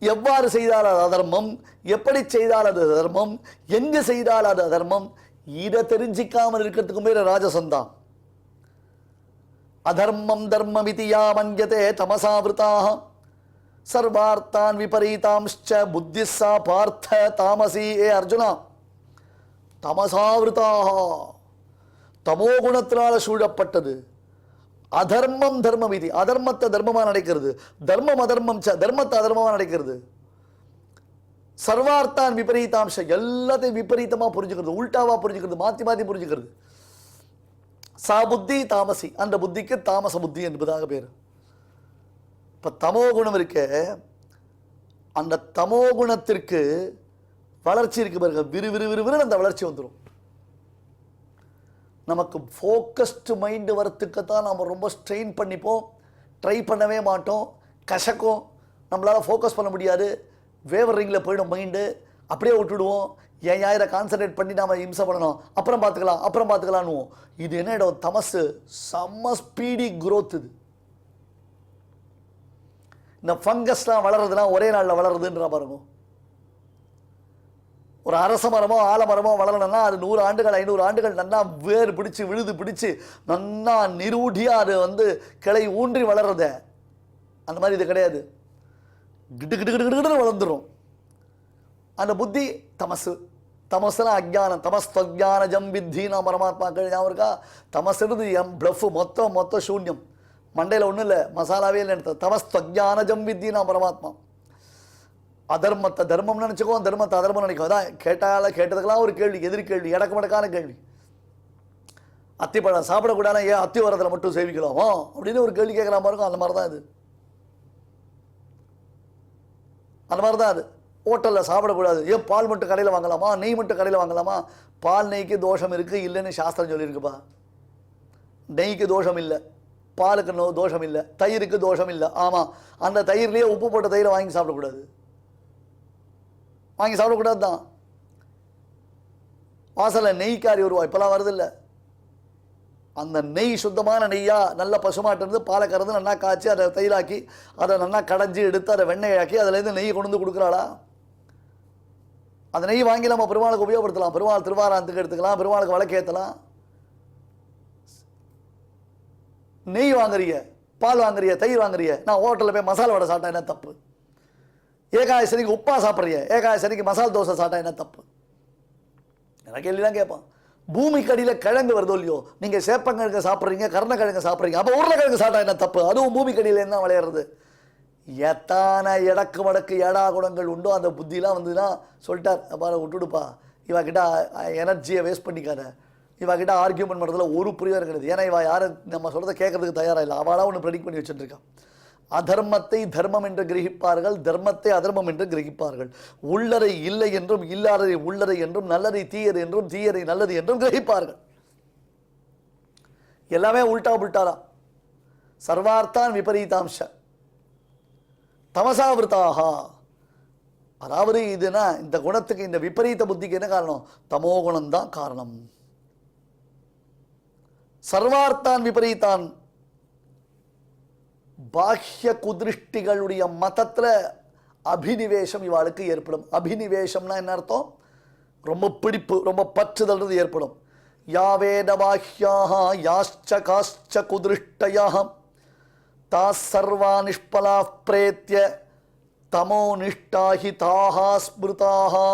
எவ்வாறு செய்தால் அது அதர்மம், எப்படி செய்தால் அது அதர்மம், எங்கு செய்தால் அது அதர்மம், இதை தெரிஞ்சிக்காமல் இருக்கிறதுக்கு மேல ராஜசந்தான். அதர்மம் தர்மமிதி யா மன்யதே தமசாவிருதாக சர்வார்த்தான் விபரீதாம்ச்ச புத்திஸ்ஸா பார்த்த தாமசி. ஏ அர்ஜுனா, தமசாவிருதாக, தமோ குணத்தினால சூழப்பட்டது. அதர்மம் தர்மம் இது, அதர்மத்தை தர்மமாக நடக்கிறது, தர்மம் அதர்மம் தர்மத்தை அதர்மமாக நடக்கிறது. சர்வார்த்தான் விபரீதாம்ச, எல்லாத்தையும் விபரீதமாக புரிஞ்சுக்கிறது, உல்டாவா புரிஞ்சுக்கிறது, மாற்றி மாற்றி புரிஞ்சுக்கிறது. சா புத்தி தாமசி, அந்த புத்திக்கு தாமச புத்தி என்பதாக பேர். இப்போ தமோ குணம் இருக்க, அந்த தமோ குணத்திற்கு வளர்ச்சி இருக்கு பாருங்க, விறுவிறுவிறுவிறு அந்த வளர்ச்சி வந்துடும். நமக்கு ஃபோக்கஸ்டு மைண்டு வரத்துக்குத்தான் நம்ம ரொம்ப ஸ்ட்ரெயின் பண்ணிப்போம், ட்ரை பண்ணவே மாட்டோம், கசக்கும், நம்மளால் ஃபோக்கஸ் பண்ண முடியாது, வேவரிங்கில் போயிடும் மைண்டு, அப்படியே விட்டுடுவோம். ஏன் இதை கான்சன்ட்ரேட் பண்ணி நாம் இம்சை பண்ணணும், அப்புறம் பார்த்துக்கலான்னுவோம். இது என்ன இடம்? தமசு, செம்ம ஸ்பீடி க்ரோத். இது இந்த ஃபங்கஸ்லாம் வளருதுன்னா ஒரே நாளில் வளருதுன்ற பாருங்க. ஒரு அரச மரமோ ஆலமரமோ வளரணும்னா அது 100 ஆண்டுகள் 500 ஆண்டுகள் நன்னா வேர் பிடிச்சி விழுது பிடிச்சி நன்னா நிரூடியாக அது வந்து கிளை ஊன்றி வளர்றத. அந்த மாதிரி இது கிடையாது, கிட்டு கிட்டு கிட்டு கிட்டு வளர்ந்துடும். அந்த புத்தி தமசு, தமசுனா அஜ்ஞானம். தமஸ்தஜான ஜம் வித்தி நான் பரமாத்மாக்கள் ஞாபகம் இருக்கா? தமசுறது எம் பிளஃப், மொத்தம் சூன்யம், மண்டையில் ஒன்றும் இல்லை, மசாலாவே இல்லை. தமஸ்தஜான ஜம் வித்தி நான் பரமாத்மா. அதர்மத்தை தர்மம் நினச்சிக்கோ, தர்மத்தை அதர்மம் நினைக்கும். அதான் கேட்டதுக்கெல்லாம் ஒரு கேள்வி, எதிர்கேள்வி, இடக்கமடக்கான கேள்வி. அத்திப்பழம் சாப்பிடக்கூடாது, ஏன் அத்தி வரத்தில் மட்டும் சேவிக்கலாமா அப்படின்னு ஒரு கேள்வி கேட்குற மாதிரி இருக்கும். அந்த மாதிரி தான் இது, அந்த மாதிரி தான் அது. ஹோட்டலில் சாப்பிடக்கூடாது, ஏன் பால் மட்டும் கடையில் வாங்கலாமா, நெய் மட்டும் கடையில் வாங்கலாமா? பால் நெய்க்கு தோஷம் இருக்குது இல்லைன்னு சாஸ்திரம் சொல்லியிருக்குப்பா. நெய்க்கு தோஷம் இல்லை, பாலுக்கு தோஷம் இல்லை, தயிருக்கு தோஷம் இல்லை. ஆமாம், அந்த தயிர்லேயே உப்பு போட்ட தயிரை வாங்கி சாப்பிடக்கூடாது, வாங்கி சாப்பிடக்கூடாது தான். வாசலில் நெய்க்காரி வருவா, இப்போலாம் வருது இல்லை, அந்த நெய் சுத்தமான நெய்யாக நல்ல பசுமாட்டிருந்து பாலை கறந்து நல்லா காய்ச்சி அதை தயிராக்கி அதை நல்லா கடைஞ்சி எடுத்து அதை வெண்ணெயாக்கி அதுலேருந்து நெய் கொண்டு வந்து கொடுக்குறாளா? அந்த நெய் வாங்கி நம்ம பெருமாளுக்கு உபயோகப்படுத்தலாம், பெருமாள் திருவாராந்தத்துக்கு எடுத்துக்கலாம், பெருமாளுக்கு விளக்கேற்றலாம். நெய் வாங்குறிய, பால் வாங்குறிய, தயிர் வாங்குறிய, நான் ஹோட்டலில் போய் மசாலா வடை சாப்பிட்டா என்ன தப்பு? ஏகாதசனிக்கு உப்பா சாப்பிட்றிய, ஏகாதசனிக்கு மசால் தோசை சாப்பிட்டா என்ன தப்பு? எனக்கு கேள்விதான் கேட்பான். பூமிக்கு அடியில் கிழங்கு வருதோ இல்லையோ, நீங்கள் சேப்பங்கிழங்கு சாப்பிட்றீங்க, கருணக்கிழங்கு சாப்பிட்றீங்க, அப்போ உருளைக்கிழங்கு சாப்பிட்டா என்ன தப்பு? அதுவும் பூமிக்கு அடியில் என்ன விளையாடுறது? எத்தான இடக்கு மடக்கு ஏடா குணங்கள் உண்டோ அந்த புத்திலாம் வந்துன்னா சொல்லிட்டார், பாரு விட்டுடுப்பா, இவகிட்ட எனர்ஜியை வேஸ்ட் பண்ணிக்காத, இவகிட்ட ஆர்கியூமெண்ட் பண்ணுறதுல ஒரு புரியும் கிடையாது. ஏன்னா இவ யாரும் நம்ம சொல்கிறத கேட்கறதுக்கு தயாராக இல்லை, அவளாக ஒன்று ப்ரெடிக்ட் பண்ணி வச்சுட்டுருக்கான். அதர்மத்தை தர்மம் என்று கிரகிப்பார்கள், தர்மத்தை அதர்மம் என்று கிரகிப்பார்கள். உள்ளதை இல்லை என்றும் இல்லாததை உள்ளதை என்றும் நல்லதை தீயது என்றும் தீயதை நல்லது என்றும் கிரகிப்பார்கள். எல்லாமே உல்டா புல்டாதான். சர்வார்த்தான் விபரீதாம்ச தமசாவிருத்தாக. அதாவது இதுனா இந்த குணத்துக்கு, இந்த விபரீத புத்திக்கு என்ன காரணம்? தமோ குணம்தான் காரணம். சர்வார்த்தான் விபரீதான் பாஹ்ய குதிருஷ்டிகளுடைய மதத்தில் அபினிவேஷம் இவாளுக்கு ஏற்படும். அபினிவேஷம்னா என்ன அர்த்தம்? ரொம்ப பிடிப்பு, ரொம்ப பற்றுதல்றது ஏற்படும். யாவேத பாஹ்யாக யாச்ச காச்ச குதிருஷ்டயாக தாஸ் சர்வா நிஷ்பலா பிரேத்திய தமோ நிஷ்டாஹி தாஹா ஸ்மிருதாஹா.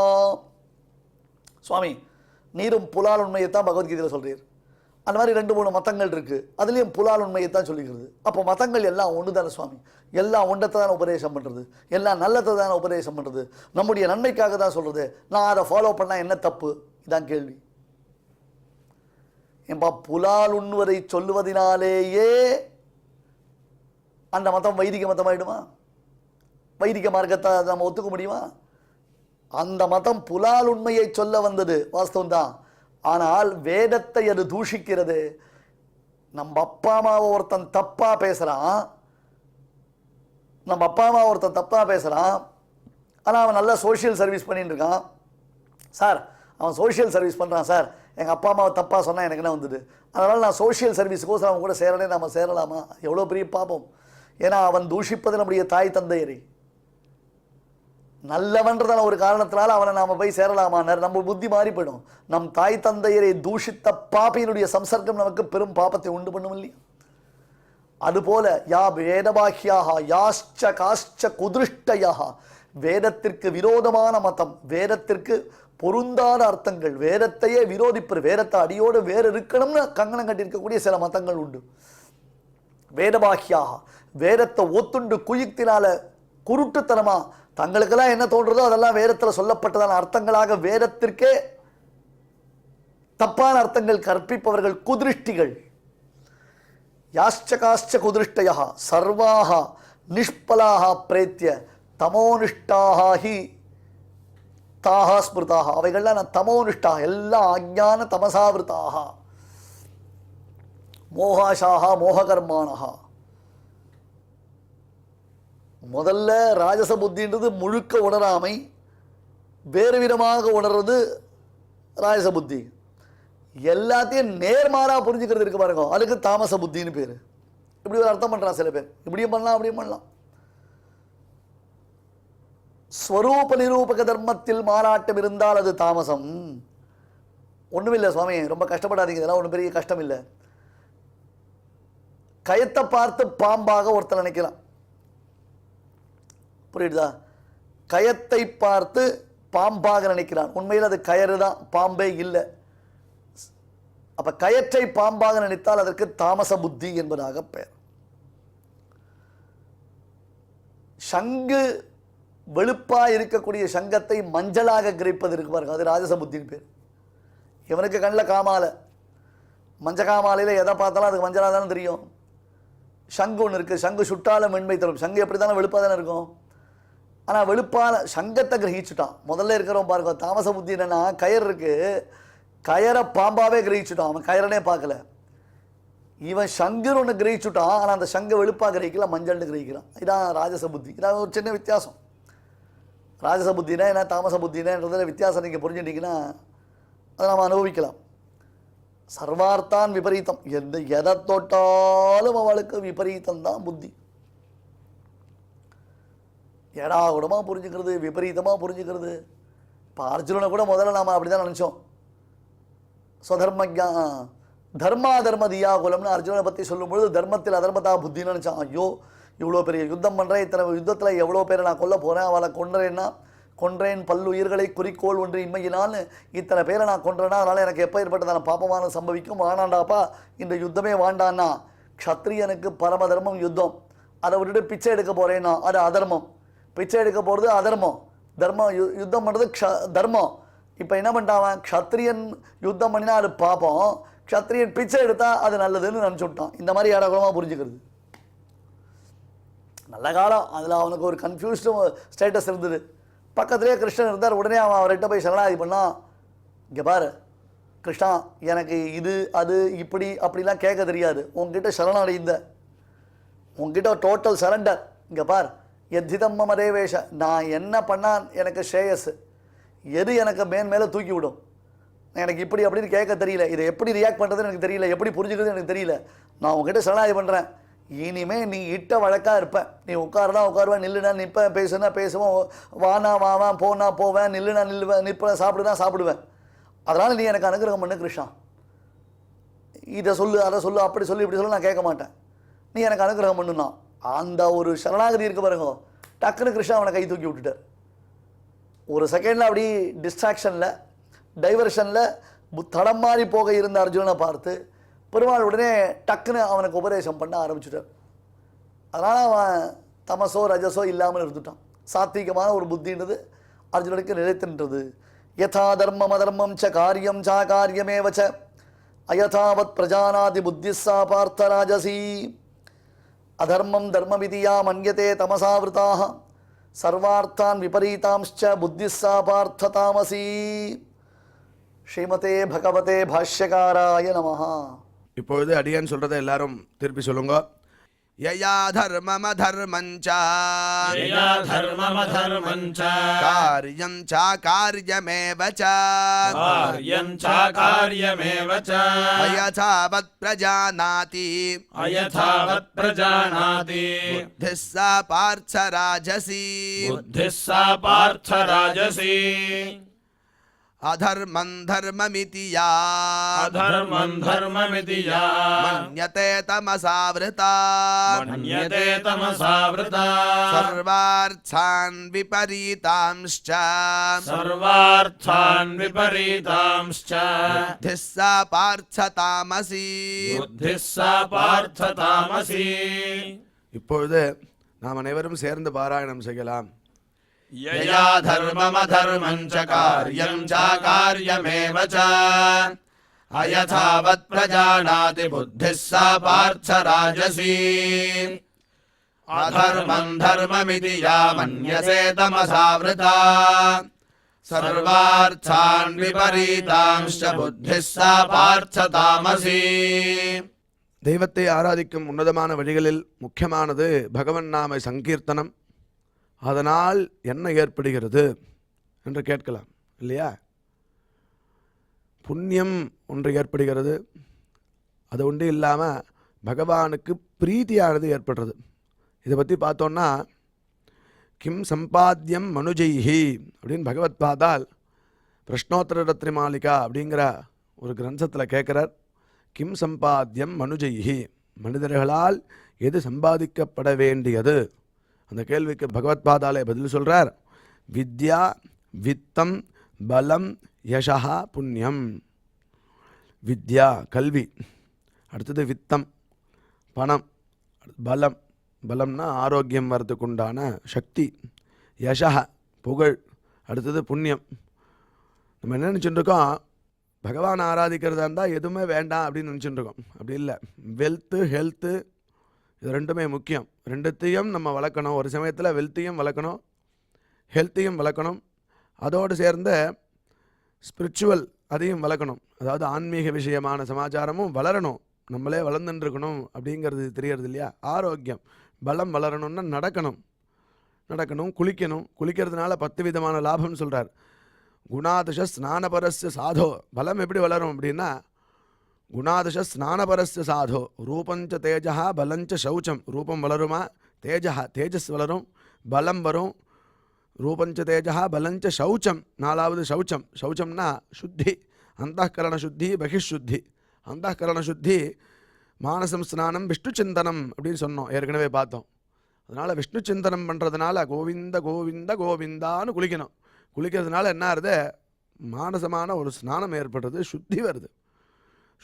சுவாமி, நீரும் புலால் உண்மையைத்தான் பகவத்கீதையில் சொல்றீர். அந்த மாதிரி 2-3 மதங்கள் இருக்கு, அதுலேயும் புலால் உண்மையைத்தான் சொல்லிக்கிறது. அப்போ மதங்கள் எல்லாம் ஒன்று தானே சுவாமி? எல்லாம் ஒன்றத்தை தானே உபதேசம் பண்ணுறது, எல்லாம் நல்லதை தானே உபதேசம் பண்ணுறது, நம்முடைய நன்மைக்காக தான் சொல்கிறது. நான் அதை ஃபாலோ பண்ணால் என்ன தப்பு? இதான் கேள்வி. ஏன்பா, புலால் உண்ணுவதை சொல்லுவதினாலேயே அந்த மதம் வைதிக மதமாயிடுமா? வைதிக மார்க்கத்தை நம்ம ஒத்துக்க முடியுமா? அந்த மதம் புலால் உண்மையை சொல்ல வந்தது வாஸ்தவம் தான். ஆனால் வேதத்தை அது தூஷிக்கிறது. நம்ம அப்பா அம்மாவை ஒருத்தன் தப்பா பேசுறான், ஆனால் அவன் நல்லா சோஷியல் சர்வீஸ் பண்ணிட்டு இருக்கான். சார், அவன் சோஷியல் சர்வீஸ் பண்ணுறான் சார், எங்கள் அப்பா அம்மாவை தப்பாக சொன்னால் எனக்கு என்ன வந்தது, அதனால் நான் சோஷியல் சர்வீஸுக்கோசம் அவன் கூட சேரனே, நம்ம சேரலாமா? எவ்வளோ பெரிய பாப்போம். ஏன்னா அவன் தூஷிப்பது நம்முடைய தாய் தந்தையரை. நல்லவன்றதான ஒரு காரணத்தினால அவனை நாம் போய் சேரலாமா? நம்ம புத்தி மாறி போயிடும். நம் தாய் தந்தையரை தூஷித்த பாப்பியினுடைய சம்சர்க்கம் நமக்கு பெரும் பாப்பத்தை உண்டு பண்ணும் இல்லையா? அதுபோல யா வேதபாக்கியாக யாஷ்ச காஷ்ச குதிருஷ்டயாக, வேதத்திற்கு விரோதமான மதம், வேதத்திற்கு பொருந்தாத அர்த்தங்கள், வேதத்தையே விரோதிப்பர், வேதத்தை அடியோடு வேறு இருக்கணும்னு கங்கணம் கட்டியிருக்கக்கூடிய சில மதங்கள் உண்டு. வேதபாக்கியாக, வேதத்தை ஒத்துண்டு குயுக்தினால குருட்டுத்தனமா தங்களுக்கெல்லாம் என்ன தோன்றதோ அதெல்லாம் வேதத்தில் சொல்லப்பட்டதான அர்த்தங்களாக வேதத்திற்கே தப்பான அர்த்தங்கள் கற்பிப்பவர்கள் குதிருஷ்டிகள். யாஷ்சகாஷ்ச குதிருஷ்டயா சர்வாக நிஷ்பலாக பிரேத்திய தமோனிஷ்டாக ஹி தாஹா ஸ்மிருதாக. அவைகள்லாம் நான் தமோனிஷ்டாக, எல்லாம் அஜ்ஞான தமசாவிருத்தாக, மோகாஷாக மோககர்மானஹா. முதல்ல ராஜச புத்தின்றது முழுக்க உணராமை, வேறு விதமாக உணர்றது ராஜச புத்தி. எல்லாத்தையும் நேர்மாறாக புரிஞ்சுக்கிறது இருக்கு பாருங்க, அதுக்கு தாமச புத்தின்னு பேர். இப்படி ஒரு அர்த்தம் பண்ணுறான் சில பேர், இப்படியும் பண்ணலாம் அப்படியும் பண்ணலாம். ஸ்வரூப நிரூபக தர்மத்தில் மாறாட்டம் இருந்தால் அது தாமசம். ஒன்றுமில்லை சுவாமி, ரொம்ப கஷ்டப்படாதீங்க, இதெல்லாம் ஒன்றும் பெரிய கஷ்டம் இல்லை. கயத்தை பார்த்து பாம்பாக ஒருத்தர் நினைக்கலாம், புரியுதா? கயத்தை பார்த்து பாம்பாக நினைக்கிறான், உண்மையில் அது கயறு தான், பாம்பே இல்லை. அப்ப கயற்றை பாம்பாக நினைத்தால் அதற்கு தாமச புத்தி என்பதாக பெயர். சங்கு வெளுப்பா இருக்கக்கூடிய சங்கத்தை மஞ்சளாக கிரகிப்பது இருக்கு பாருங்க, அது ராஜச புத்தின்னு பேர். இவனுக்கு கண்ணில் காமாலை, மஞ்ச காமாலையில் எதை பார்த்தாலும் அதுக்கு மஞ்சளாக தானே தெரியும். சங்கு ஒன்று இருக்குது, சங்கு சுட்டால மென்மை தரும். சங்கு எப்படி தானே வெளுப்பாக தானே இருக்கும். ஆனால் வெளுப்பான சங்கத்தை கிரகிச்சுட்டான். முதல்ல இருக்கிறவன் பாருங்க, தாமச புத்தி என்னன்னா, கயர் இருக்கு, கயரை பாம்பாவே கிரகிச்சுட்டான், அவன் கயரனே பார்க்கல. இவன் சங்குன்னு ஒன்று கிரகிச்சுட்டான், ஆனால் அந்த சங்கை வெளுப்பாக கிரகிக்கல, மஞ்சள்னு கிரகிக்கிறான். இதான் ராஜச புத்தி. இதான் ஒரு சின்ன வித்தியாசம். ராஜச புத்தினா என்ன, தாமச புத்தினான்றதில் வித்தியாசம் நீங்கள் புரிஞ்சுட்டீங்கன்னா அதை நம்ம அனுபவிக்கலாம். சர்வார்த்தான் விபரீதம், எதை தொட்டாலும் அவளுக்கு விபரீதம் தான் புத்தி. எடாகுடமாக புரிஞ்சுக்கிறது, விபரீதமாக புரிஞ்சுக்கிறது. இப்போ அர்ஜுனனை கூட முதல்ல நாம் அப்படி தான் நினச்சோம். ஸ்வதர்மஜா தர்மா தர்ம தியா குலம்னு அர்ஜுனனை பற்றி சொல்லும்பொழுது தர்மத்தில் அதர்மதா புத்தின்னு நினச்சான். ஐயோ, இவ்வளோ பெரிய யுத்தம் பண்ணுறேன், இத்தனை யுத்தத்தில் எவ்வளோ பேரை நான் கொல்ல போகிறேன், அவளை கொன்றேன் பல்லுயிர்களை குறிக்கோள் ஒன்று இன்மையினான்னு இத்தனை பேரை நான் கொன்றேன்னா அதனால் எனக்கு எப்போ ஏற்பட்டதான பாப்பமான சம்பவிக்கும், வானாண்டாப்பா இந்த யுத்தமே வாண்டான்னா. க்ஷத்ரியனுக்கு பரம தர்மம் யுத்தம், அதை விட்டுட்டு பிச்சை எடுக்க போகிறேன்னா அது அதர்மம். பிச்சை எடுக்க போகிறது அதர்மம், தர்மம் யுத்தம் பண்ணுறது தர்மம். இப்போ என்ன பண்ணிட்டான், க்ஷத்ரியன் யுத்தம் பண்ணினா அது பாப்போம், க்ஷத்ரியன் பிச்சை எடுத்தால் அது நல்லதுன்னு நினச்சி விட்டான். இந்த மாதிரி ஏடாகுலமாக புரிஞ்சுக்கிறது. நல்ல காலம், அதில் அவனுக்கு ஒரு கன்ஃபியூஸ்டு ஸ்டேட்டஸ் இருந்தது. பக்கத்துலேயே கிருஷ்ணன் இருந்தார். உடனே அவன் அவர்கிட்ட போய் சரணாகதி பண்ணான். இங்கே பாரு கிருஷ்ணா, எனக்கு இது அது இப்படி அப்படிலாம் கேட்க தெரியாது, உங்ககிட்ட சரணடைந்த, உங்ககிட்ட டோட்டல் சரண்டர். இங்கே பார், எத்திதம் மம தேவேஷ, நான் என்ன பண்ணால் எனக்கு ஸ்ரேயஸ், எது எனக்கு மேலே தூக்கி விடும், எனக்கு இப்படி அப்படின்னு கேட்க தெரியல, இதை எப்படி ரியாக்ட் பண்ணுறதுன்னு எனக்கு தெரியல, எப்படி புரிஞ்சுக்கிறது எனக்கு தெரியல, நான் உங்ககிட்ட சரணாகதி பண்ணுறேன். இனிமே நீ இட்ட வழக்காக இருப்பேன், நீ உட்காருனா உட்காருவேன், நில்லுனா நிற்பேன், பேசுனா பேசுவேன், வானா வாவேன், போனா போவேன், நில்லுனா நில்லுவேன், நிற்பேன், சாப்பிடுனா சாப்பிடுவேன். அதனால் நீ எனக்கு அனுகிரகம் பண்ணு கிருஷ்ணா, இதை சொல்லு அதை சொல்லு அப்படி சொல்லு இப்படி சொல்லு, நான் கேட்க மாட்டேன், நீ எனக்கு அனுகிரகம் பண்ணுனா. அந்த ஒரு சரணாகதி இருக்கு பாருங்க, டக்குன்னு கிருஷ்ணா அவனை கை தூக்கி விட்டுட்டார். ஒரு செகண்டில் அப்படி டிஸ்ட்ராக்ஷனில் டைவர்ஷனில் தடம் மாறி போக இருந்த அர்ஜுனனை பார்த்து பெருமாள் உடனே டக்குன்னு அவனுக்கு உபதேசம் பண்ண ஆரம்பிச்சுட்டார். அதனால் அவன் தமசோ ரஜசோ இல்லாமல் இருந்துட்டான். சாத்வீகமான ஒரு புத்தின்றது அர்ஜுனனுக்கு நிலைத்தின்றது. யதா தர்மம் அதர்மம் ச காரியம் சா காரியமேவ ச அயதாவத் பிரஜானாதி புத்திஸ்ஸா பார்த்த ராஜசி அதர்மம் தர்மவிதியா மன்யதே தமசாவிருதாக சர்வார்த்தான் விபரீதாம்ச்ச புத்திஸ்ஸா பார்த்த தாமசி. ஸ்ரீமதே பகவதே பாஷ்யகாராய நமஹ. இப்பொழுது அடியான் சொல்றதை எல்லாரும் திருப்பி சொல்லுங்க. யயா தர்மமதர்மஞ்ச யயா தர்மமதர்மஞ்ச காரியம் சாகாரியமேவ ச காரியம் சாகாரியமேவ ச அயதாவத் பிரஜானாதி அயதாவத் பிரஜானாதி புத்திஸ்ஸா பார்த்த ராஜசி புத்திஸ்ஸா பார்த்த ராஜசி அதர்மம் தர்மமிதி யா அதர்மம் தர்மமிதி யா மன்யதே தமசாவிருதா மன்யதே தமசாவிருதா சர்வார்த்தான் விபரீதாம்ச்ச சர்வார்த்தான் விபரீதாம்ச்ச புத்திஸ்ஸா பார்த்த தாமசி. புத்திஸ்ஸா பார்த்த தாமசி. இப்பொழுது நாம் அனைவரும் சேர்ந்து பாராயணம் செய்யலாம். யயா தர்மமதர்மஞ்ச காரியம் சாகாரியமேவ ச அயதாவத் பிரஜானாதி புத்திஸ்ஸா பார்த்த ராஜசி அதர்மம் தர்மமிதி யா மன்யசே தமசாவிருதா சர்வார்த்தான் விபரீதாம்ச்ச புத்திஸ்ஸா பார்த்த தாமசி. தெய்வத்தை ஆராதிக்கும் உன்னதமான வழிகளில் முக்கியமானது பகவன் நாம சங்கீர்த்தனம். அதனால் என்ன ஏற்படுகிறது என்று கேட்கலாம் இல்லையா? புண்ணியம் ஒன்று ஏற்படுகிறது. அது ஒன்று இல்லாமல் பகவானுக்கு பிரீத்தியானது ஏற்படுறது. இதை பற்றி பார்த்தோன்னா கிம் சம்பாத்தியம் மனுஜைஹி அப்படின்னு பகவத் பாதால் பிரஷ்னோத்தர ரத்னமாலிகா அப்படிங்கிற ஒரு கிரந்தத்தில் கேட்குறார். கிம் சம்பாத்தியம் மனுஜைஹி, மனிதர்களால் எது சம்பாதிக்கப்பட வேண்டியது? அந்த கேள்விக்கு பகவத் பாதாலே பதில் சொல்கிறார். வித்யா வித்தம் பலம் யசா புண்ணியம். வித்யா கல்வி, அடுத்தது வித்தம் பணம், பலம் பலம்னா ஆரோக்கியம் வரதுக்கு உண்டான சக்தி, யசா புகழ், அடுத்தது புண்ணியம். நம்ம என்ன நினச்சிட்டுருக்கோம், பகவான் ஆராதிக்கிறதா இருந்தால் எதுவுமே வேண்டாம் அப்படின்னு நினச்சிட்டுருக்கோம். அப்படி இல்லை. வெல்த்து ஹெல்த்து இது ரெண்டுமே முக்கியம். ரெண்டுத்தையும் நம்ம வளர்க்கணும். ஒரு சமயத்தில் வெல்த்தையும் வளர்க்கணும், ஹெல்த்தையும் வளர்க்கணும். அதோடு சேர்ந்த ஸ்பிரிச்சுவல் அதையும் வளர்க்கணும். அதாவது ஆன்மீக விஷயமான சமாச்சாரமும் வளரணும். நம்மளே வளர்ந்துட்டுருக்கணும் அப்படிங்கிறது தெரியறது இல்லையா? ஆரோக்கியம் பலம் வளரணும்னா நடக்கணும், குளிக்கிறதுனால 10 விதமான லாபம்னு சொல்கிறார். குணாதிஷ ஸ்நானபரஸ்ய சாதோ. பலம் எப்படி வளரும் அப்படின்னா குணாதிஷ ஸ்நானபரஸ்ய சாதோ ரூபஞ்ச தேஜா பலஞ்ச சௌச்சம். ரூபம் வளருமா? தேஜஸ் வளரும், பலம் வரும். ரூபஞ்ச தேஜா பலஞ்ச சௌச்சம். 4வது சௌச்சம். சௌச்சம்னா சுத்தி, அந்தःகரண சுத்தி பகிஷுத்தி. அந்தःகரண சுத்தி மானசம் ஸ்நானம் விஷ்ணு சிந்தனம் அப்படின்னு சொன்னோம், ஏற்கனவே பார்த்தோம். அதனால் விஷ்ணு சிந்தனம் பண்ணுறதுனால கோவிந்த கோவிந்த கோவிந்தான்னு குளிக்கணும். குளிக்கிறதுனால என்ன ஆகுது? மானசமான ஒரு ஸ்நானம் ஏற்படுறது, சுத்தி வருது.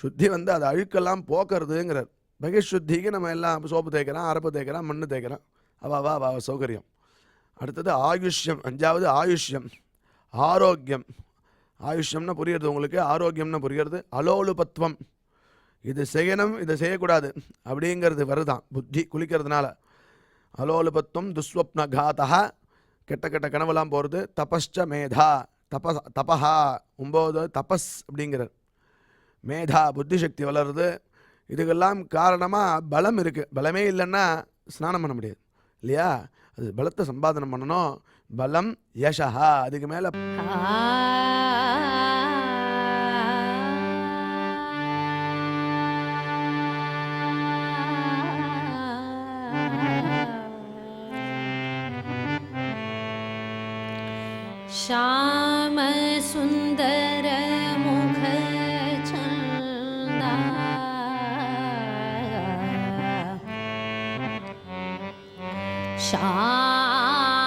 சுத்தி வந்து அது அழுக்கெல்லாம் போக்குறதுங்கிறார். பகிஷுத்திக்கு நம்ம எல்லாம் சோப்பு தேய்க்கிறோம், அரப்பு தேய்க்கிறோம், மண்ணு தேய்க்கிறோம். அவா சௌகரியம். அடுத்தது ஆயுஷ்யம். 5வது ஆயுஷ்யம், ஆரோக்கியம். ஆயுஷ்யம்னா புரியுறது உங்களுக்கு, ஆரோக்கியம்னு புரியுறது. அலோலுபத்துவம், இது செய்யணும் இதை செய்யக்கூடாது அப்படிங்கிறது வருதான் புத்தி குளிக்கிறதுனால. அலோலுபத்துவம் துஸ்வப்ன காதா, கெட்ட கனவெல்லாம் போகிறது. தபஸ்ச மேதா, தபஹா 9 தபஸ் அப்படிங்கிறார். மேதா புத்தி சக்தி வளருது. இதுக்கெல்லாம் காரணமாக பலம் இருக்குது. பலமே இல்லைன்னா ஸ்நானம் பண்ண முடியாது இல்லையா? அது பலத்தை சம்பாதனம் பண்ணணும். பலம் யசா, அதுக்கு மேலே श्याम सुंदर मुख चंदा श्याम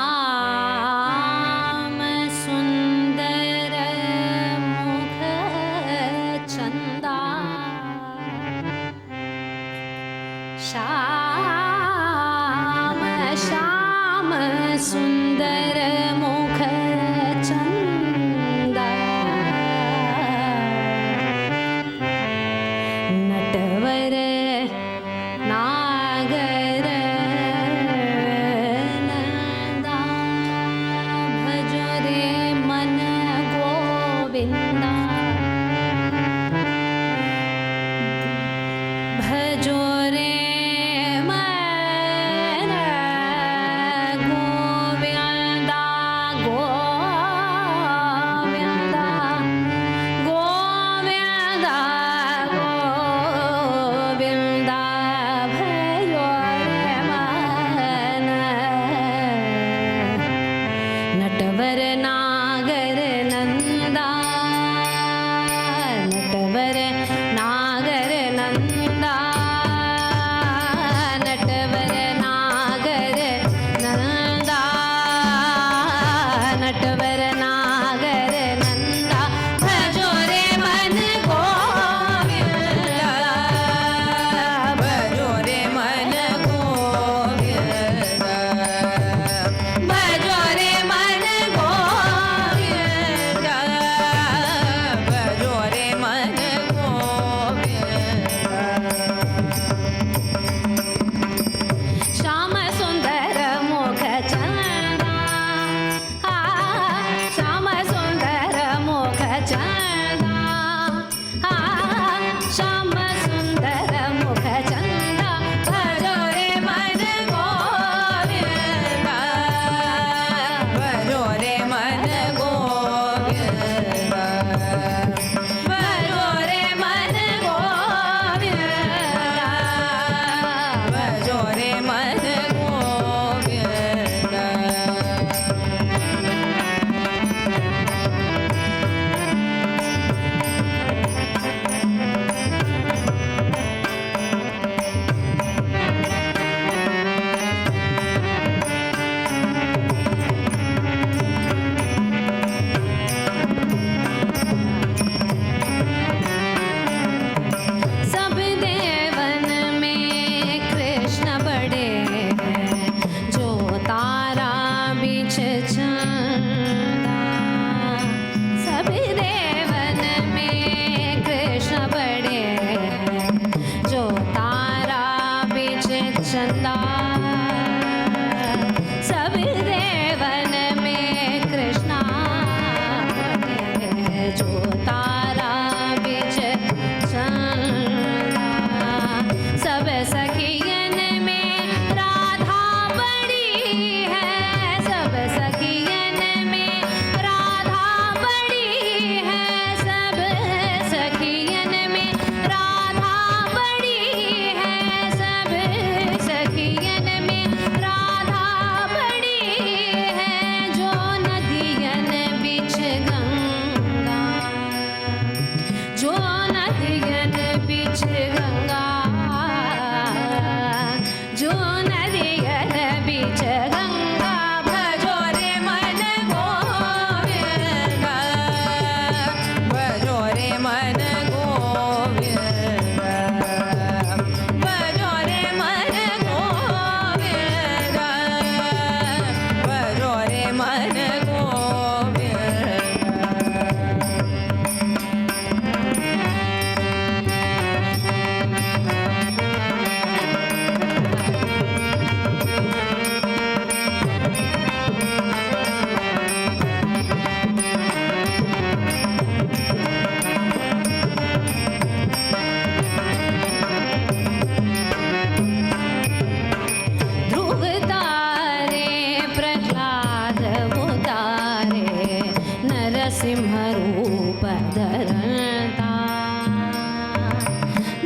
नरसिंहरूपधरन्ता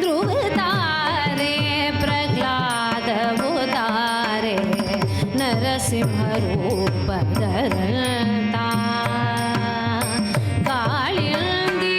ध्रुवतारे प्रह्लादवतारे नरसिंहरूपधरन्ता काळिन्दी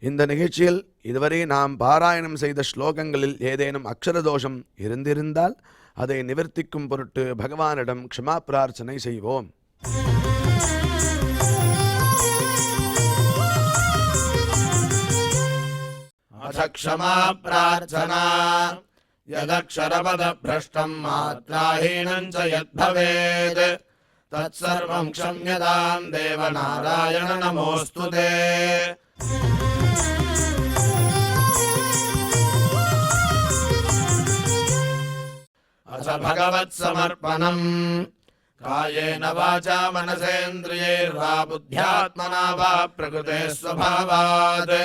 இந்த நிகழ்ச்சியில் இதுவரை நாம் பாராயணம் செய்த ஸ்லோகங்களில் ஏதேனும் அக்ஷர தோஷம் இருந்திருந்தால் அதை நிவர்த்திக்கும் பொருட்டு பகவானிடம் க்ஷமா பிரார்த்தனை செய்வோம். अथ क्षमा प्रार्थना यदक्षरपदभ्रष्टं मात्राहीनं च यद्भवेत् तत्सर्वं क्षम्यतां देवनारायण नमोऽस्तु ते। अथ भगवत्समर्पणम् कायेन वाचा मनसेन्द्रियैर्वा बुद्ध्यात्मना वा प्रकृते स्वभावात्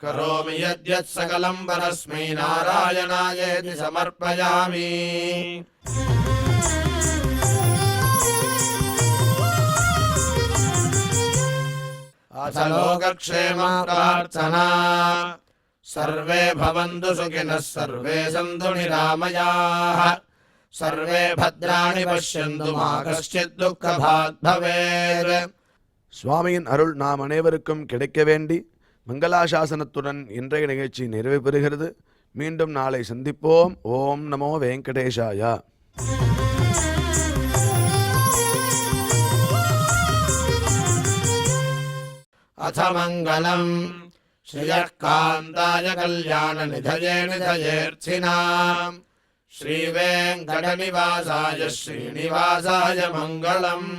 करोमि यद्यत् सकलं परस्मै नारायणायेति समर्पयामि। अथ लोकक्षेम प्रार्थना सर्वे भवन्तु सुखिनः सर्वे सन्तु निरामयाः सर्वे भद्राणि पश्यन्तु मा कश्चित् दुःखभाग् भवेत्. சுவாமியின் அருள் நாம் அனைவருக்கும் கிடைக்க வேண்டி மங்களாசாசனத்துடன் இன்றைய நிகழ்ச்சி நிறைவு பெறுகிறது. மீண்டும் நாளை சந்திப்போம். ஓம் நமோ வெங்கடேஷாய. अथ मङ्गलम् श्रियः कान्ताय कल्याणनिधये निधयेऽर्थिनाम् श्रीवेङ्कटनिवासाय श्रीनिवासाय मङ्गलम्.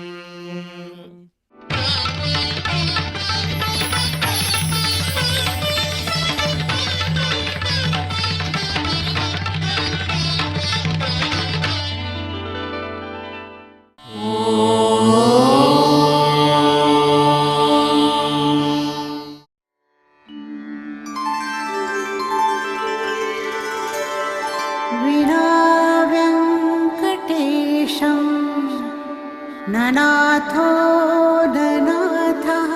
विनाव्यङ्कटेशं ननाथो ननाथः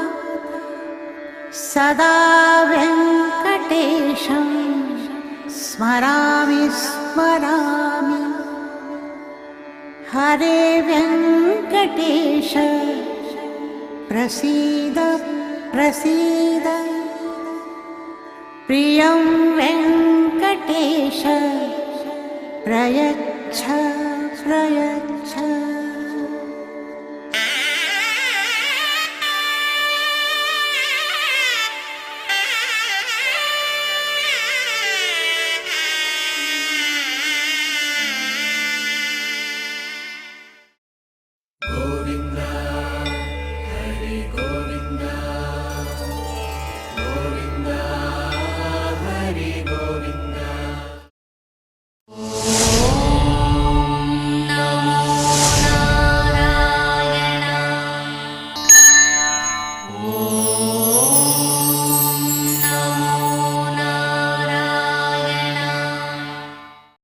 सदा व्यङ्कटेशं स्मरामि स्मरामि हरे व्यङ्कटेश प्रसीद प्रसीद प्रियं वेङ्कटेश प्रयच्छ प्रयच्छ।